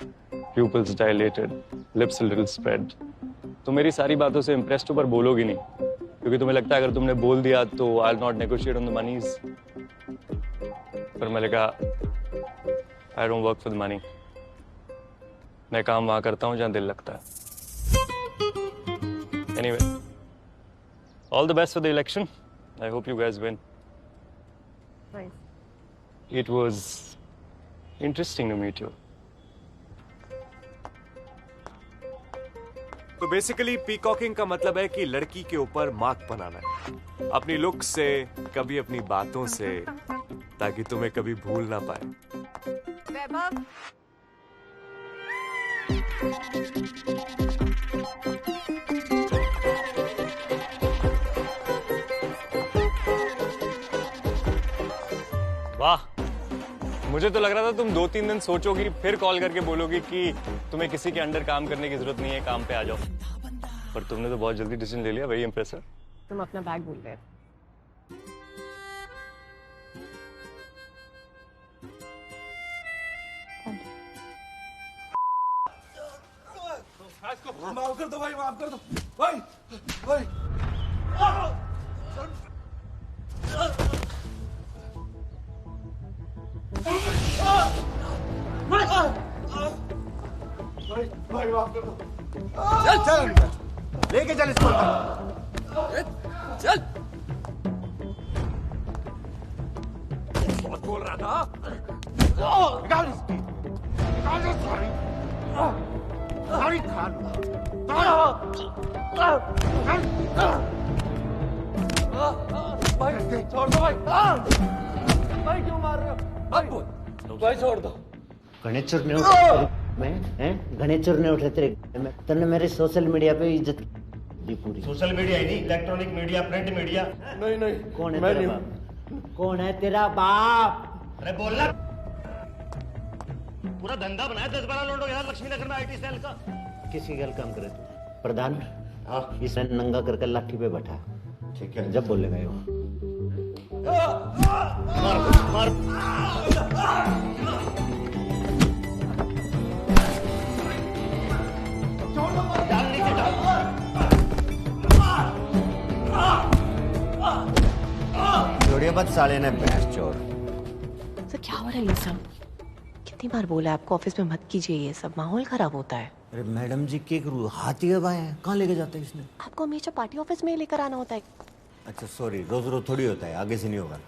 pupils dilated, lips a little spread. तुम मेरी सारी बातों से impressed हो पर बोलोगी नहीं, क्योंकि तुम्हें लगता है अगर तुमने बोल दिया तो I'll not negotiate on the monies. पर मलिका, I don't work for the money. मैं काम वहाँ करता हूँ जहाँ दिल लगता है. Anyway, all the best for the election. I hope you guys win. Nice. It was interesting to meet you. तो बेसिकली पीकॉकिंग का मतलब है कि लड़की के ऊपर मार्क बनाना है, अपनी लुक से, कभी अपनी बातों से, ताकि तुम्हें कभी भूल ना पाए. वैभव, वाह, मुझे तो लग रहा था तुम 2-3 दिन सोचोगी फिर कॉल करके बोलोगी कि तुम्हें किसी के अंडर काम करने की जरूरत नहीं है, काम पे आ जाओ. पर तुमने तो बहुत जल्दी डिसीजन ले लिया. Very impressive. तुम अपना बैग भूल गए. माफ कर दो भाई, माफ कर दो भाई, भाई. भाई माफ कर दो. चल चल लेके चल इसको. चल. बहुत बोल रहा था. निकाल इसकी, निकाल दो. सॉरी खा लो. भाई छोड़ दो भाई. भाई क्यों मार रहे हो? भाई छोड़ दो. गणेशर ने उठे मैं हैं? गणेशर ने उठे तेरे में तन्ने मेरे सोशल मीडिया पे इज्जत दी पूरी. सोशल मीडिया ही नहीं, इलेक्ट्रॉनिक मीडिया, प्रिंट मीडिया. नहीं नहीं. कौन है तेरा बाप? कौन है तेरा बाप? अरे बोलना. पूरा धंधा बनाया 10-12 लोगों के साथ लक्ष्मी नगर में आईटी सेल का. किसी गल काम करे तू प्रधान. हाँ, इसे नंगा करके लाठी पे बैठा. ठीक है, जब बोलेगा ये मार. छोड़िए मत साले ने भैंस चोर. सर क्या हो रहा है ये सब? कितनी बार बोला आपको ऑफिस में मत कीजिए ये सब, माहौल खराब होता है. अरे मैडम जी के करूँ, हाथी कब आए हैं? कहाँ लेके जाते हैं इसने? आपको हमेशा पार्टी ऑफिस में ही लेकर आना होता है. अच्छा सॉरी, रोज रोज थोड़ी होता है, आगे से नहीं होगा.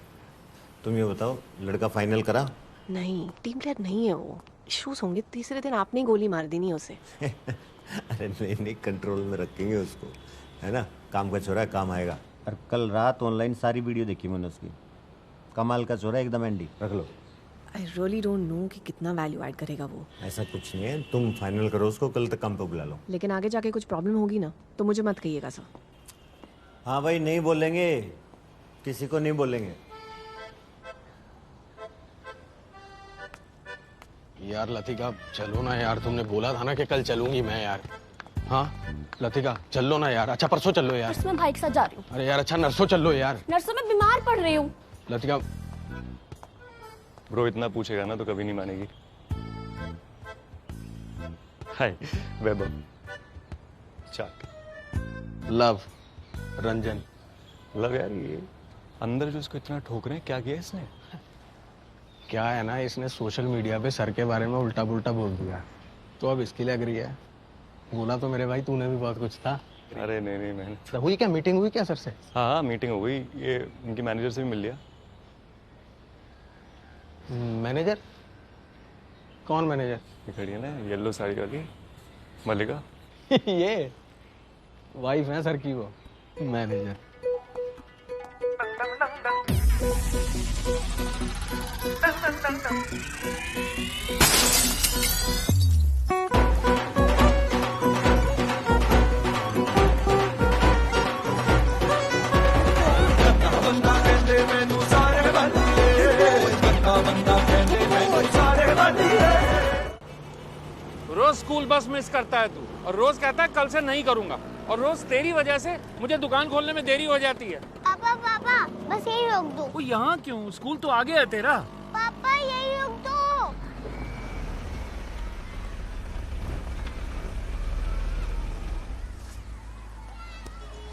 तुम ये बताओ, लड़का फाइनल करा? नहीं, टीम प्लेयर नहीं है वो. इश्यूज होंगे. तीसरे दिन आपने ही गोली मार दी नहीं उसे. अरे नहीं नहीं, कंट्रोल में रखेंगे उसको, है ना. काम का छोरा है, काम आएगा. और कल रात ऑनलाइन सारी वीडियो देखी मैंने उसकी. कमाल का छोरा, एकदम एंडी. रख लो. आई रियली डोंट नो कि कितना वैल्यू ऐड करेगा वो. ऐसा कुछ नहीं है, तुम फाइनल करो उसको, कल तक काम पे बुला लो. लेकिन आगे जाके कुछ प्रॉब्लम होगी ना तो मुझे मत कहिएगा सर. हाँ भाई, नहीं बोलेंगे, किसी को नहीं बोलेंगे. यार लतिका चलो ना यार, तुमने बोला था ना कि कल चलूंगी मैं यार. हाँ लतिका चल लो ना यार. अच्छा परसों चल लो यार. मैं भाई के साथ जा रही हूँ. अरे यार अच्छा नरसों चल लो यार. नरसों में बीमार पड़ रही हूँ. लतिका ब्रो इतना पूछेगा ना तो कभी नहीं मानेगी. हाय वैभव. चाट. लव रंजन. लव यार, ये अंदर जो इसको इतना ठोक रहे हैं, क्या किया इसने? क्या है ना, इसने सोशल मीडिया पे सर के बारे में उल्टा पुल्टा बोल दिया, तो अब इसके लिए अग्री है. बोला तो मेरे भाई तूने भी बहुत कुछ था. अरे नहीं नहीं, मैंने तो हुई क्या, मीटिंग हुई क्या सर से? हाँ मीटिंग हो गई. ये इनकी मैनेजर से भी मिल लिया. मैनेजर? कौन मैनेजर? ये खड़ी है ना येलो साड़ी वाली, मल्लिका. ये वाइफ है सर की वो. मैनेजर. रोज स्कूल बस मिस करता है तू, और रोज कहता है कल से नहीं करूंगा, और रोज तेरी वजह से मुझे दुकान खोलने में देरी हो जाती है। पापा पापा बस यही रोक दो। वो यहाँ क्यों? स्कूल तो आगे है तेरा। पापा यही रोक दो।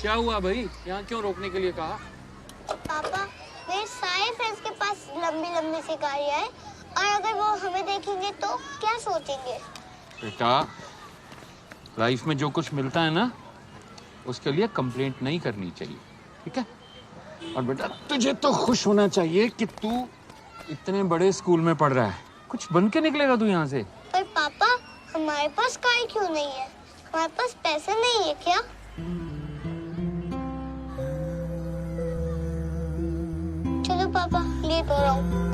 क्या हुआ भाई? यहाँ क्यों रोकने के लिए कहा? पापा मेरे सारे फ्रेंड्स के पास लंबी लंबी सी गाड़ियाँ हैं, और अगर वो हमें देखेंगे तो क्या सोचेंगे? बेटा, लाइफ में जो कुछ मिलता है ना, उसके लिए कंप्लेंट नहीं करनी चाहिए, ठीक है? और बेटा, तुझे तो खुश होना चाहिए कि तू इतने बड़े स्कूल में पढ़ रहा है। कुछ बन के निकलेगा तू यहाँ से। पर पापा, हमारे पास कार क्यों नहीं है? हमारे पास पैसे नहीं है क्या? चलो पापा, लेट हो रहा हूँ।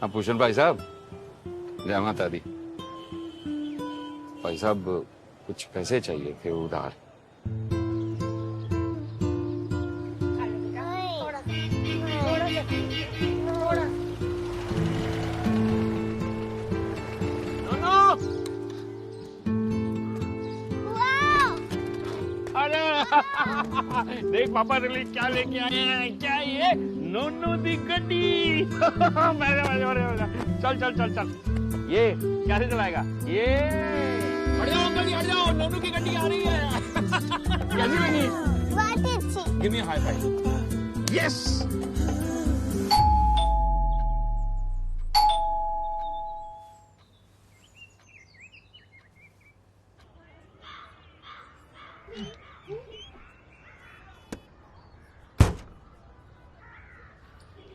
हाँ भूषण भाई साहब, जय माता दी। भाई साहब, कुछ पैसे चाहिए थे उधार। देख पापा रिली क्या लेके आए हैं। क्या ये? नोनू दी गड्डी। चल चल चल चल। ये क्या से चलाएगा? ये हट जाओ अंकल जी, हट जाओ, नोनू की गड्डी आ रही है। कैसी लगी? बहुत अच्छी। Give me high five. Yes.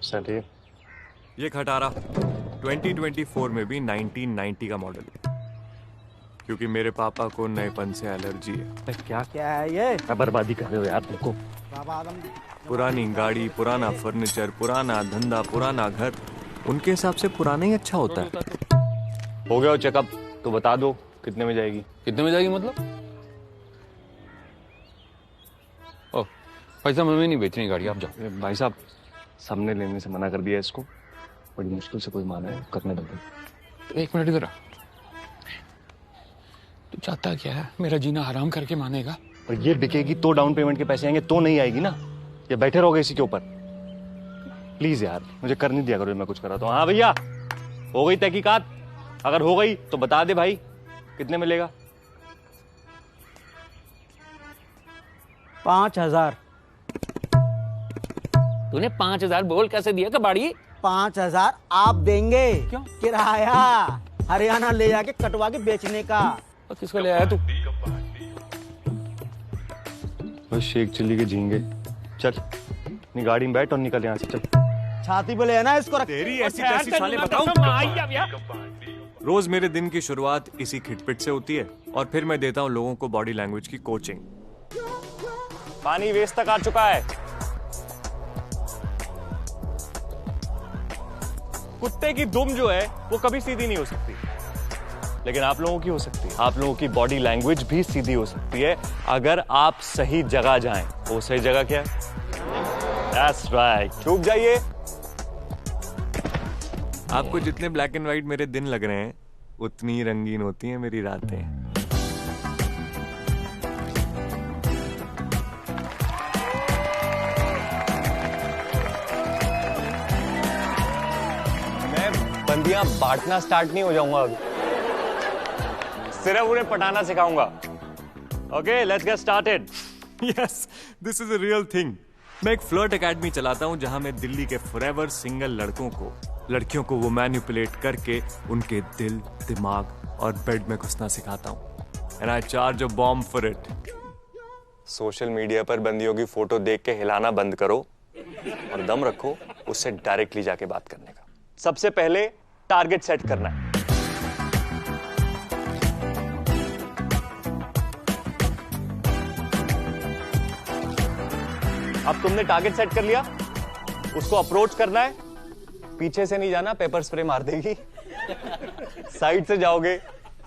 चलिए, ये खटारा 2024 में भी 1990 का मॉडल है, क्योंकि मेरे पापा को नएपन से एलर्जी है। क्या क्या है ये? बर्बादी कर रहे हो यार तुमको। पुरानी गाड़ी, पुराना फर्नीचर, पुराना धंधा, पुराना घर, उनके हिसाब से पुराना ही अच्छा होता है। हो गया चेकअप, तो बता दो कितने में जाएगी? कितने में जाएगी मतलब? ओ, पैसा हमें नहीं बेचनी गाड़ी, आप जाओ। भाई साहब, सामने लेने से मना कर दिया इसको, बड़ी मुश्किल से कोई माना है, करने दो। एक मिनट इधर आ। तू चाहता क्या है? मेरा जीना हराम करके मानेगा? और ये बिकेगी तो डाउन पेमेंट के पैसे आएंगे, तो नहीं आएगी ना। ये बैठे रहोगे इसी के ऊपर? प्लीज यार, मुझे कर नहीं दिया करो मैं कुछ करा तो। हाँ भैया, हो गई तहकीकात? अगर हो गई तो बता दे भाई, कितने मिलेगा? 5000। तूने 5000 बोल कैसे दिया कबाड़ी? 5000 आप देंगे? क्यों? किराया हरियाणा ले जाके कटवा के बेचने का। और किसको ले आया तू? बस शेख चिल्ली के झींगे। चल अपनी गाड़ी में बैठ और निकल यहाँ से, चल। छाती पे ले ना इसको। तेरी ऐसी तैसी साले बताऊं? रोज मेरे दिन की शुरुआत इसी खिटपिट से होती है, और फिर मैं देता हूँ लोगों को बॉडी लैंग्वेज की कोचिंग। पानी वेस्ट तक आ चुका है। कुत्ते की दुम जो है वो कभी सीधी नहीं हो सकती, लेकिन आप लोगों की हो सकती है। आप लोगों की बॉडी लैंग्वेज भी सीधी हो सकती है, अगर आप सही जगह जाएं। वो सही जगह क्या है? That's right. चूक जाइए। आपको जितने ब्लैक एंड व्हाइट मेरे दिन लग रहे हैं, उतनी रंगीन होती हैं मेरी रातें। मैं बंदियां बांटना स्टार्ट नहीं हो जाऊंगा अभी, सिर्फ उन्हें पटाना सिखाऊंगा। Okay, let's get started. Yes, this is a real thing. मैं एक फ्लर्ट एकेडमी चलाता हूं, जहां मैं दिल्ली के फॉरएवर सिंगल लड़कियों को वो मैनिपुलेट करके उनके दिल, दिमाग और बेड में घुसना सिखाता हूं। And I charge a bomb for it. Social media पर बंदियों की फोटो देख के हिलाना बंद करो और दम रखो उससे डायरेक्टली जाके बात करने का। सबसे पहले टारगेट सेट करना है। अब तुमने टारगेट सेट कर लिया, उसको अप्रोच करना है। पीछे से नहीं जाना, पेपर स्प्रे मार देगी। साइड से जाओगे,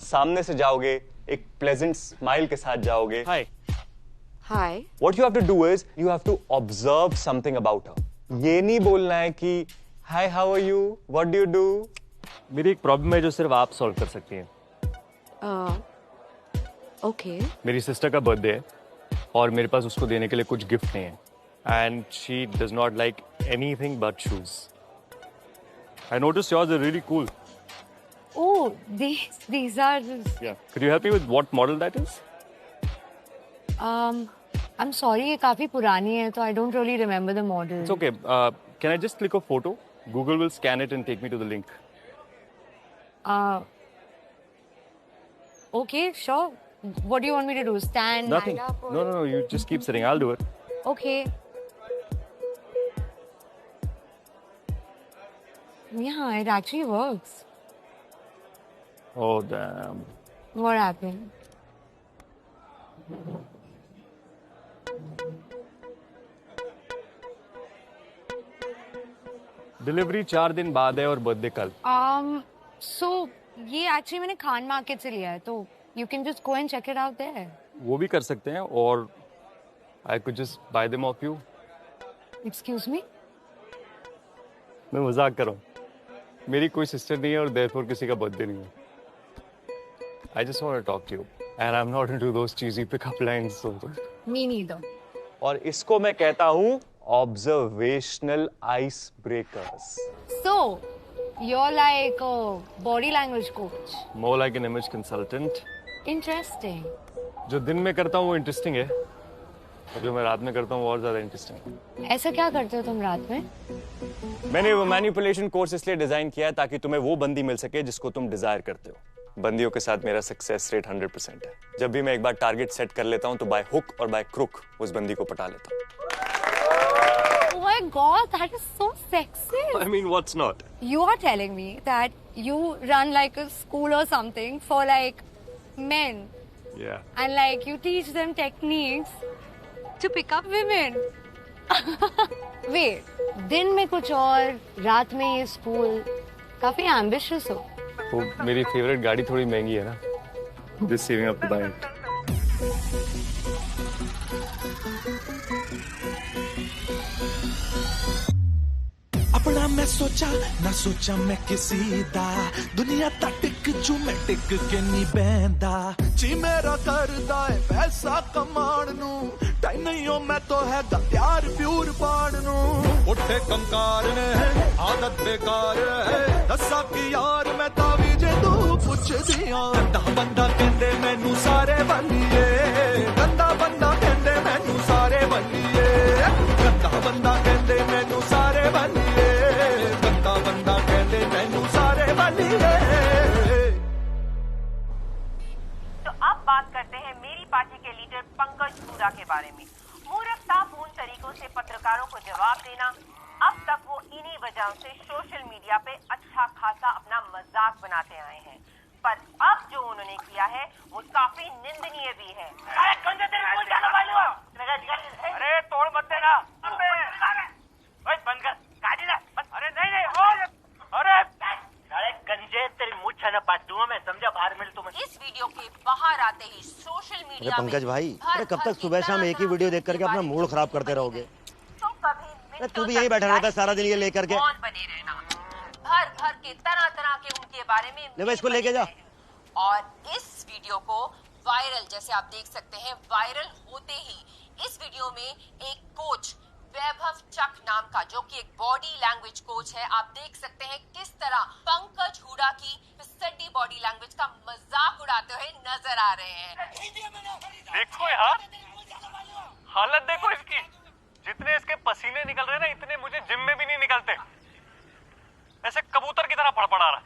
सामने से जाओगे, एक प्लेजेंट स्माइल के साथ जाओगे। हाय Hi. What you have to do is you have to observe something about her. ये नहीं बोलना है कि Hi, how are you? What do you do? मेरी एक प्रॉब्लम है जो सिर्फ आप सॉल्व कर सकती हैं। Okay. मेरी सिस्टर का बर्थडे है और मेरे पास उसको देने के लिए कुछ गिफ्ट नहीं है। And she does not like anything but shoes. I noticed yours are really cool. Oh, these are just... Yeah. Could you help me with what model that is? I'm sorry, ये काफी पुरानी है, तो I don't really remember the model. It's okay. Can I just click a photo? Google will scan it and take me to the link. Okay, sure. What do you want me to do? Stand? Nothing. Stand up, or... No. You just keep sitting. I'll do it. Okay. Yeah, it actually works. Oh, damn. What happened? Delivery 4 दिन बाद है और birthday कल। So ये actually मैंने Khan market से लिया है, तो you can just go and check it out there. वो भी कर सकते हैं और I could just buy them off you. Excuse me? मैं मजाक कर रहा हूँ। मेरी कोई सिस्टर नहीं है और therefore किसी का बर्थडे नहीं है। I just want to talk to you and I'm not into those cheesy pickup lines. So. Me neither. और इसको मैं कहता हूँ observational icebreakers. So, you're like a body language coach. More like an image consultant. Interesting. जो दिन में करता हूँ वो इंटरेस्टिंग है, और जो मैं रात में करता हूँ वो और ज्यादा इंटरेस्टिंग है। ऐसा क्या करते हो तुम रात में? मैंने वो मैनिपुलेशन कोर्स इसलिए डिजाइन किया है ताकि तुम्हें वो बंदी मिल सके जिसको तुम डिजायर करते हो। बंदियों के साथ मेरा सक्सेस रेट 100% है। जब भी मैं एक बार टारगेट सेट कर लेता हूँ तो बाय हुक और बाय क्रुक उस बंदी को पटा लेता हूँ। Oh my God, that is so sexy. I mean, what's not? You are telling me that you run like a school or something for like men. Yeah. And like you teach them techniques to pick up women. Wait, दिन में कुछ और, रात में ये school, काफी ambitious हो। वो मेरी फेवरेट गाड़ी थोड़ी महंगी है ना। Just saving up to buy it. अपना मैं सोचा ना सोचा मैं किसी दा दुनिया ता टिक जू मैं टिक के नहीं बहंदा जी मेरा करदा है पैसा कमाण नू टाइम नहीं हो मैं तो है प्यार प्यूर पाण नू उठे कंकार ने आदत बेकार है दसा की यार मैं तावी जे तू पुछ दिया गंदा बंदा कहंदे मैनू सारे बलिए गंदा बंदा कहंदे मैनू सारे बलिए गंदा बंदा कहंदे मैनू सारे बलिए तो अब बात करते हैं मेरी पार्टी के लीडर पंकज हुडा के बारे में। मूर्खतापूर्ण तरीकों से पत्रकारों को जवाब देना, अब तक वो इन्हीं वजहों से सोशल मीडिया पे अच्छा खासा अपना मजाक बनाते आए हैं, पर अब जो उन्होंने किया है वो काफी निंदनीय भी है। अरे तोड़ मत देना, बंद कर गाड़ी ना। अरे नहीं अरे गंजे तेरी मुँह छना पाट दूंगा मैं, समझा? बाहर मिल तुम। इस वीडियो के बाहर आते ही सोशल मीडिया अरे पंकज भाई, अरे कब तक सुबह शाम एक ही वीडियो देख करके अपना मूड खराब करते रहोगे? तू भी यही बैठा रहता सारा दिन ये लेकर के। बने रहना, भर भर के तरह तरह के उनके बारे में ले भाई इसको लेके जा। और इस वीडियो को वायरल, जैसे आप देख सकते हैं, वायरल होते ही इस वीडियो में एक कोच वैभव चक नाम का, जो कि एक बॉडी लैंग्वेज कोच है, आप देख सकते हैं किस तरह पंकज हुडा की पिसड्डी बॉडी लैंग्वेज का मजाक उड़ाते हुए नजर आ रहे हैं। देखो यार, हालत देखो इसकी, जितने इसके पसीने निकल रहे हैं ना, इतने मुझे जिम में भी नहीं निकलते। ऐसे कबूतर की तरह फड़फड़ा रहा है।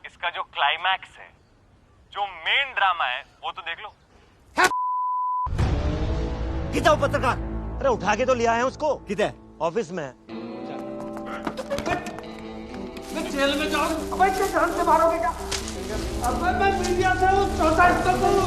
इसका जो क्लाइमैक्स है, जो मेन ड्रामा है, वो तो देख लो। कितना पत्रकार? अरे उठा के तो लिया है उसको। किधर? ऑफिस में। मैं जेल में जाऊँ? अब क्या जान से मारोगे क्या? अब मैं मीडिया से हूँ, चौथा स्तर पर हूँ।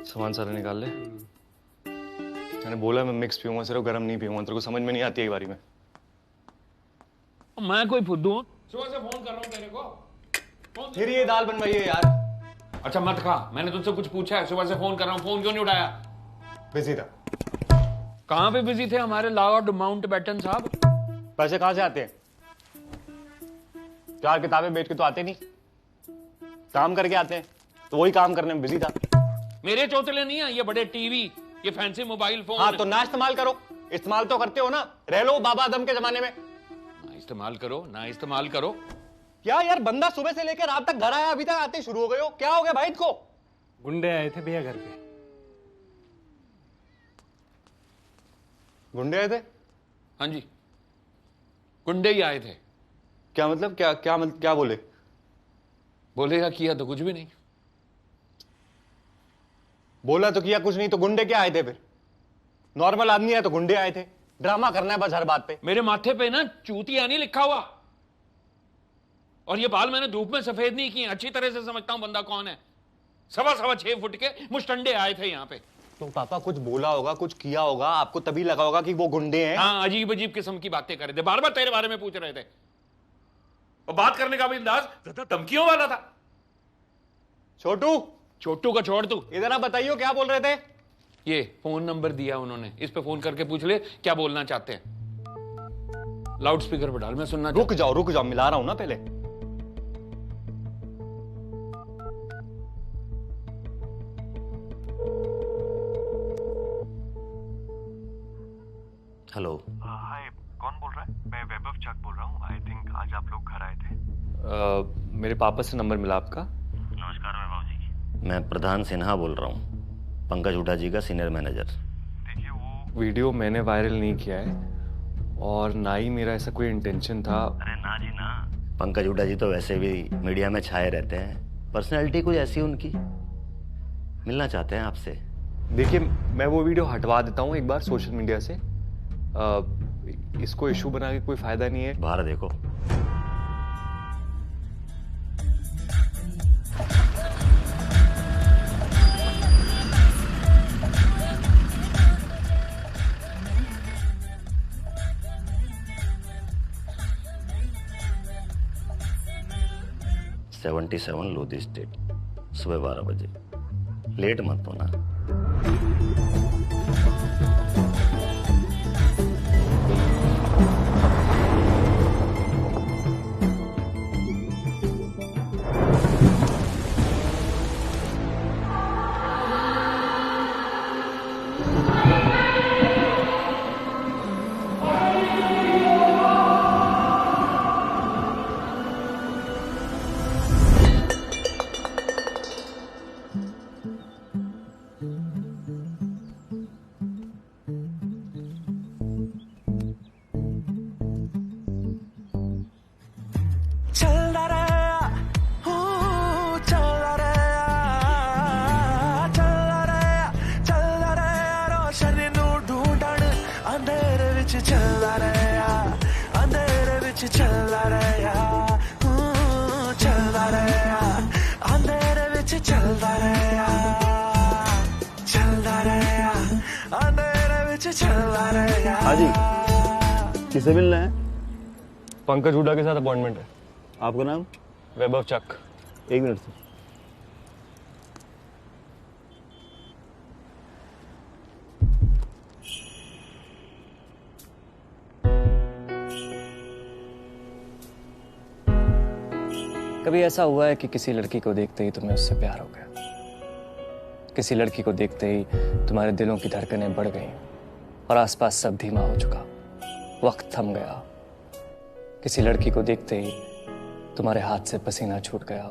सामान सारा निकाल ले। मैंने बोला मैं मिक्स पीऊंगा, सिर्फ गर्म नहीं पीऊंगा। तेरे को समझ में नहीं आती है बारी में। मैं कोई फुद्दू हूँ? सुबह से फोन कर रहा हूँ तेरे को। फिर ये दाल बनवाई है यार। अच्छा मत खा, मैंने तुझसे कुछ पूछा है? सुबह से फोन कर रहा हूँ, फोन क्यों नहीं उठाया? बिजी था। कहाँ पे बिजी थे हमारे लॉर्ड माउंटबेटन साहब? पैसे कहाँ से आते हैं? 4 किताबें बेच के तो आते नहीं, काम करके आते हैं। तो वही काम करने में बिजी था। मेरे चौतले नहीं है ये बड़े टीवी, ये फैंसी मोबाइल फोन। हाँ तो ना इस्तेमाल करो। इस्तेमाल तो करते हो ना, रह लो बाबा आदम के जमाने में। ना इस्तेमाल करो, ना इस्तेमाल करो। क्या यार, बंदा सुबह से लेकर रात तक घर आया, अभी तक आते शुरू हो गए हो। क्या हो गया भाई इनको? गुंडे आए थे भैया घर पे। गुंडे आए थे? हाँ जी, गुंडे ही आए थे। क्या मतलब? क्या बोले? बोलेगा किया तो कुछ भी नहीं। बोला तो किया कुछ नहीं, तो गुंडे क्या आए थे फिर? नॉर्मल आदमी है तो गुंडे आए थे। ड्रामा करना है बस हर बात पे। मेरे माथे पे ना चूतिया नहीं लिखा हुआ, और ये बाल मैंने धूप में सफेद नहीं किए। अच्छी तरह से समझता हूं बंदा कौन है। 6.25 फुट के मुस्टंडे आए थे यहाँ पे। तो पापा कुछ बोला होगा, कुछ किया होगा, आपको तभी लगा होगा कि वो गुंडे हैं। हाँ, अजीब अजीब किस्म की बातें कर रहे थे, बार बार तेरे बारे में पूछ रहे थे, और बात करने का भी अंदाज ज्यादा धमकियों वाला था। छोटू का छोड़ तू, इधर आप बताइए क्या बोल रहे थे? ये फोन नंबर दिया उन्होंने, इस पे फोन करके पूछ ले क्या बोलना चाहते हैं। लाउड स्पीकर पर डाल, मैं सुनना। रुक जाओ, मिला रहा हूं ना पहले। हेलो। हाय, कौन बोल रहा है? मैं वैभव चक बोल रहा हूँ। आई थिंक आज आप लोग घर आए थे। मेरे पापा से नंबर मिला आपका? नमस्कार वैभव जी, मैं प्रधान सिन्हा बोल रहा हूँ, पंकज हुड्डा जी का सीनियर मैनेजर। देखिए वो वीडियो मैंने वायरल नहीं किया है, और ना ही मेरा ऐसा कोई इंटेंशन था। अरे ना जी ना, पंकज हुड्डा जी तो वैसे भी मीडिया में छाए रहते हैं। पर्सनैलिटी कुछ ऐसी उनकी, मिलना चाहते हैं आपसे। देखिए मैं वो वीडियो हटवा देता हूँ एक बार सोशल मीडिया से। इसको इशू बना के कोई फायदा नहीं है। बाहर देखो। $77 लोधी स्टेट, सुबह 12 बजे। लेट मत होना। हाँ जी, किसे मिलना है? पंकज हुड्डा के साथ अपॉइंटमेंट है। आपका नाम? वैभव चक। 1 मिनट से। कभी ऐसा हुआ है कि किसी लड़की को देखते ही तुम्हें उससे प्यार हो गया? किसी लड़की को देखते ही तुम्हारे दिलों की धड़कनें बढ़ गई और आसपास सब धीमा हो चुका, वक्त थम गया। किसी लड़की को देखते ही तुम्हारे हाथ से पसीना छूट गया,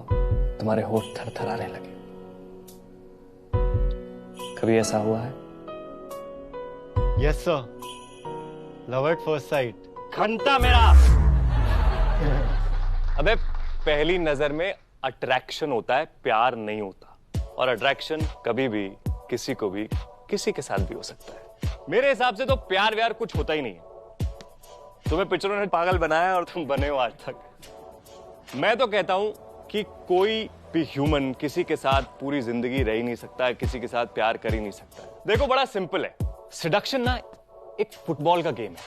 तुम्हारे होठ थरथराने लगे। कभी ऐसा हुआ है? Yes sir, love at first sight. घंटा मेरा। अबे पहली नजर में अट्रैक्शन होता है, प्यार नहीं होता। और अट्रैक्शन कभी भी किसी को भी किसी के साथ भी हो सकता है। मेरे हिसाब से तो प्यार व्यार कुछ होता ही नहीं है। तुम्हें पिक्चरों ने पागल बनाया और तुम बने हो आज तक। मैं तो कहता हूं कि कोई भी ह्यूमन किसी के साथ पूरी जिंदगी रह ही नहीं सकता, किसी के साथ प्यार कर ही नहीं सकता। देखो बड़ा सिंपल है, सेडक्शन ना एक फुटबॉल का गेम है।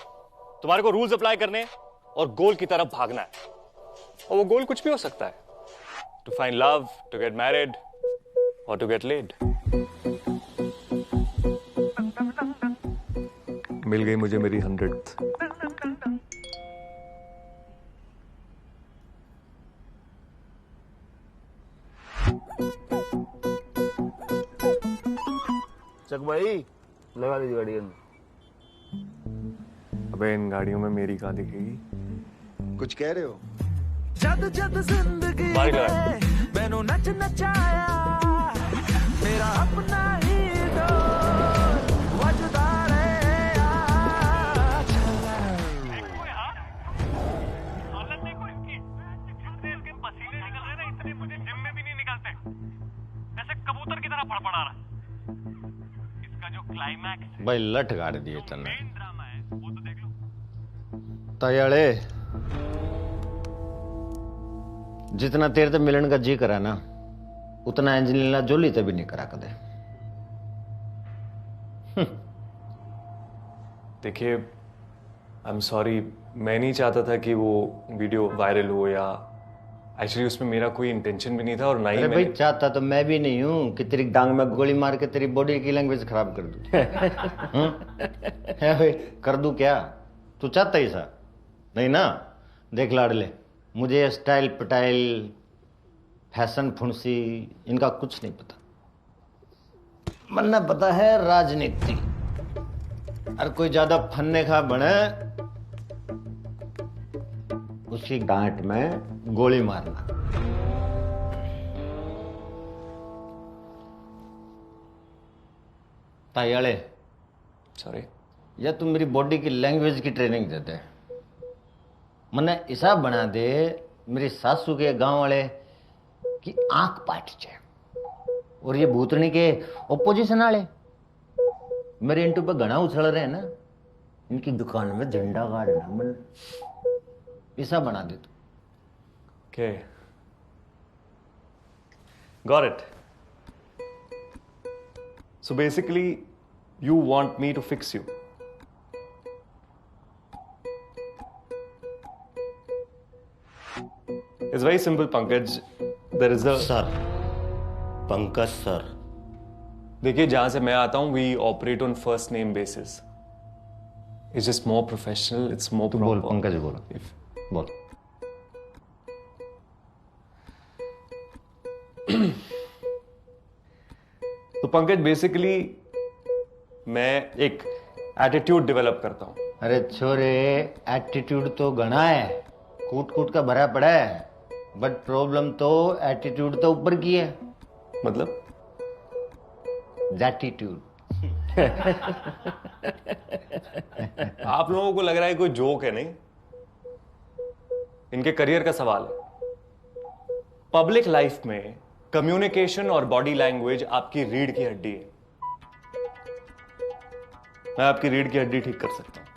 तुम्हारे को रूल्स अप्लाई करने और गोल की तरफ भागना है, और वो गोल कुछ भी हो सकता है। To find love, to get married और टू गेट लेड। मिल गई मुझे मेरी 100th। चक भाई लगा दीजिए गाड़ी। अबे इन गाड़ियों में मेरी कहाँ दिखेगी? कुछ कह रहे हो? जद जद जिंदगी बारी लगा। मैनू नच नचाया मेरा अपना ही डोर वजदा रे हालत देखो इसकी, जितने इसके पसीने निकल रहे ना इतने मुझे जिम में भी नहीं निकलते। ऐसे कबूतर की तरह फड़फड़ा रहा। इसका जो क्लाइमैक्स है भाई लठ गाड़ दिए तने ड्रामा है वो तो देख लो। तयाड़े जितना तेरे ते मिलन का जी करा ना उतना एंजेलिना जोली ते भी नहीं करा कदे। देखिए आई एम सॉरी, मैं नहीं चाहता था कि वो वीडियो वायरल हो, या एक्चुअली उसमें मेरा कोई इंटेंशन भी नहीं था। और ना ही अरे भाई चाहता तो मैं भी नहीं हूं कि तेरी डांग में गोली मार के तेरी बॉडी की लैंग्वेज खराब कर दूं। है भाई कर दूं क्या? तू चाहता ही सा नहीं ना? देख लाडले, मुझे स्टाइल पटाइल फैशन फुंसी इनका कुछ नहीं पता। मन्ना पता है राजनीति। और कोई ज्यादा फन्ने खा बने उसकी गांठ में गोली मारना। तायाले सॉरी, या तुम मेरी बॉडी की लैंग्वेज की ट्रेनिंग देते। मने ऐसा बना दे मेरी सासू के गांव वाले की आंख पाट जाए, और ये भूतनी के ओपोजिशन वाले मेरे इंटू पे घना उछल रहे हैं ना, इनकी दुकान में झंडा गाड़ना। मन ऐसा बना दे तू। Okay. Got it. So basically, you want me to fix you. It's very simple, Pankaj. There is a... Sir. Pankaj sir. देखिए जहां से मैं आता हूं, we operate on first name basis. It's just more professional. It's more proper. बोल पंकज बोल। बोल। तो पंकज बेसिकली मैं एक एटीट्यूड डेवलप करता हूं। अरे छोरे एटीट्यूड तो घना है, कूट कूट का भरा पड़ा है, बट प्रॉब्लम तो एटीट्यूड तो ऊपर की है। मतलब जैटीट्यूड। आप लोगों को लग रहा है कोई जोक है, नहीं? इनके करियर का सवाल है। पब्लिक लाइफ में कम्युनिकेशन और बॉडी लैंग्वेज आपकी रीढ़ की हड्डी है। मैं आपकी रीढ़ की हड्डी ठीक कर सकता हूं।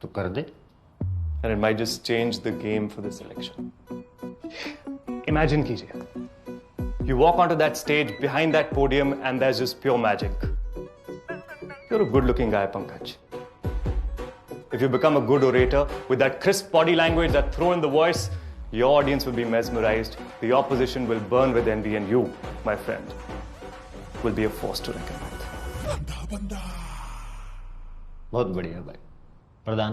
तो कर दे। And it might just change the game for this election. Imagine कीजिए, you walk onto that stage behind that podium and there's just pure magic. You're a good-looking guy, Pankaj. If you become a good orator with that crisp body language, that throw in the voice, your audience will be mesmerized. The opposition will burn with envy, and you, my friend, will be a force to reckon with. बहुत बढ़िया भाई। प्रधान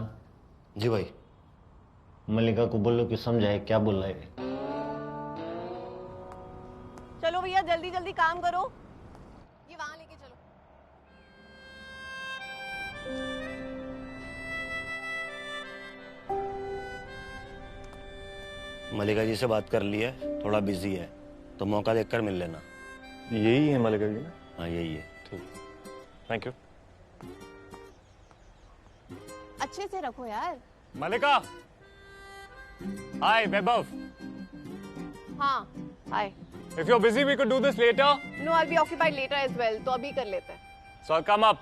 जी भाई। मल्लिका को बोलो कि समझाए क्या बोल रहा है। चलो भैया जल्दी जल्दी काम करो, ये वहां लेके चलो। मल्लिका जी से बात कर ली है, थोड़ा बिजी है, तो मौका देखकर मिल लेना। यही है मल्लिका जी ना? हाँ यही है। ठीक, थैंक यू। अच्छे से रखो यार। मल्लिका, हाय वैभव। हाँ, हाय। If you're busy, we could do this later. No, I'll be occupied later as well. तो अभी कर लेते हैं. So come up.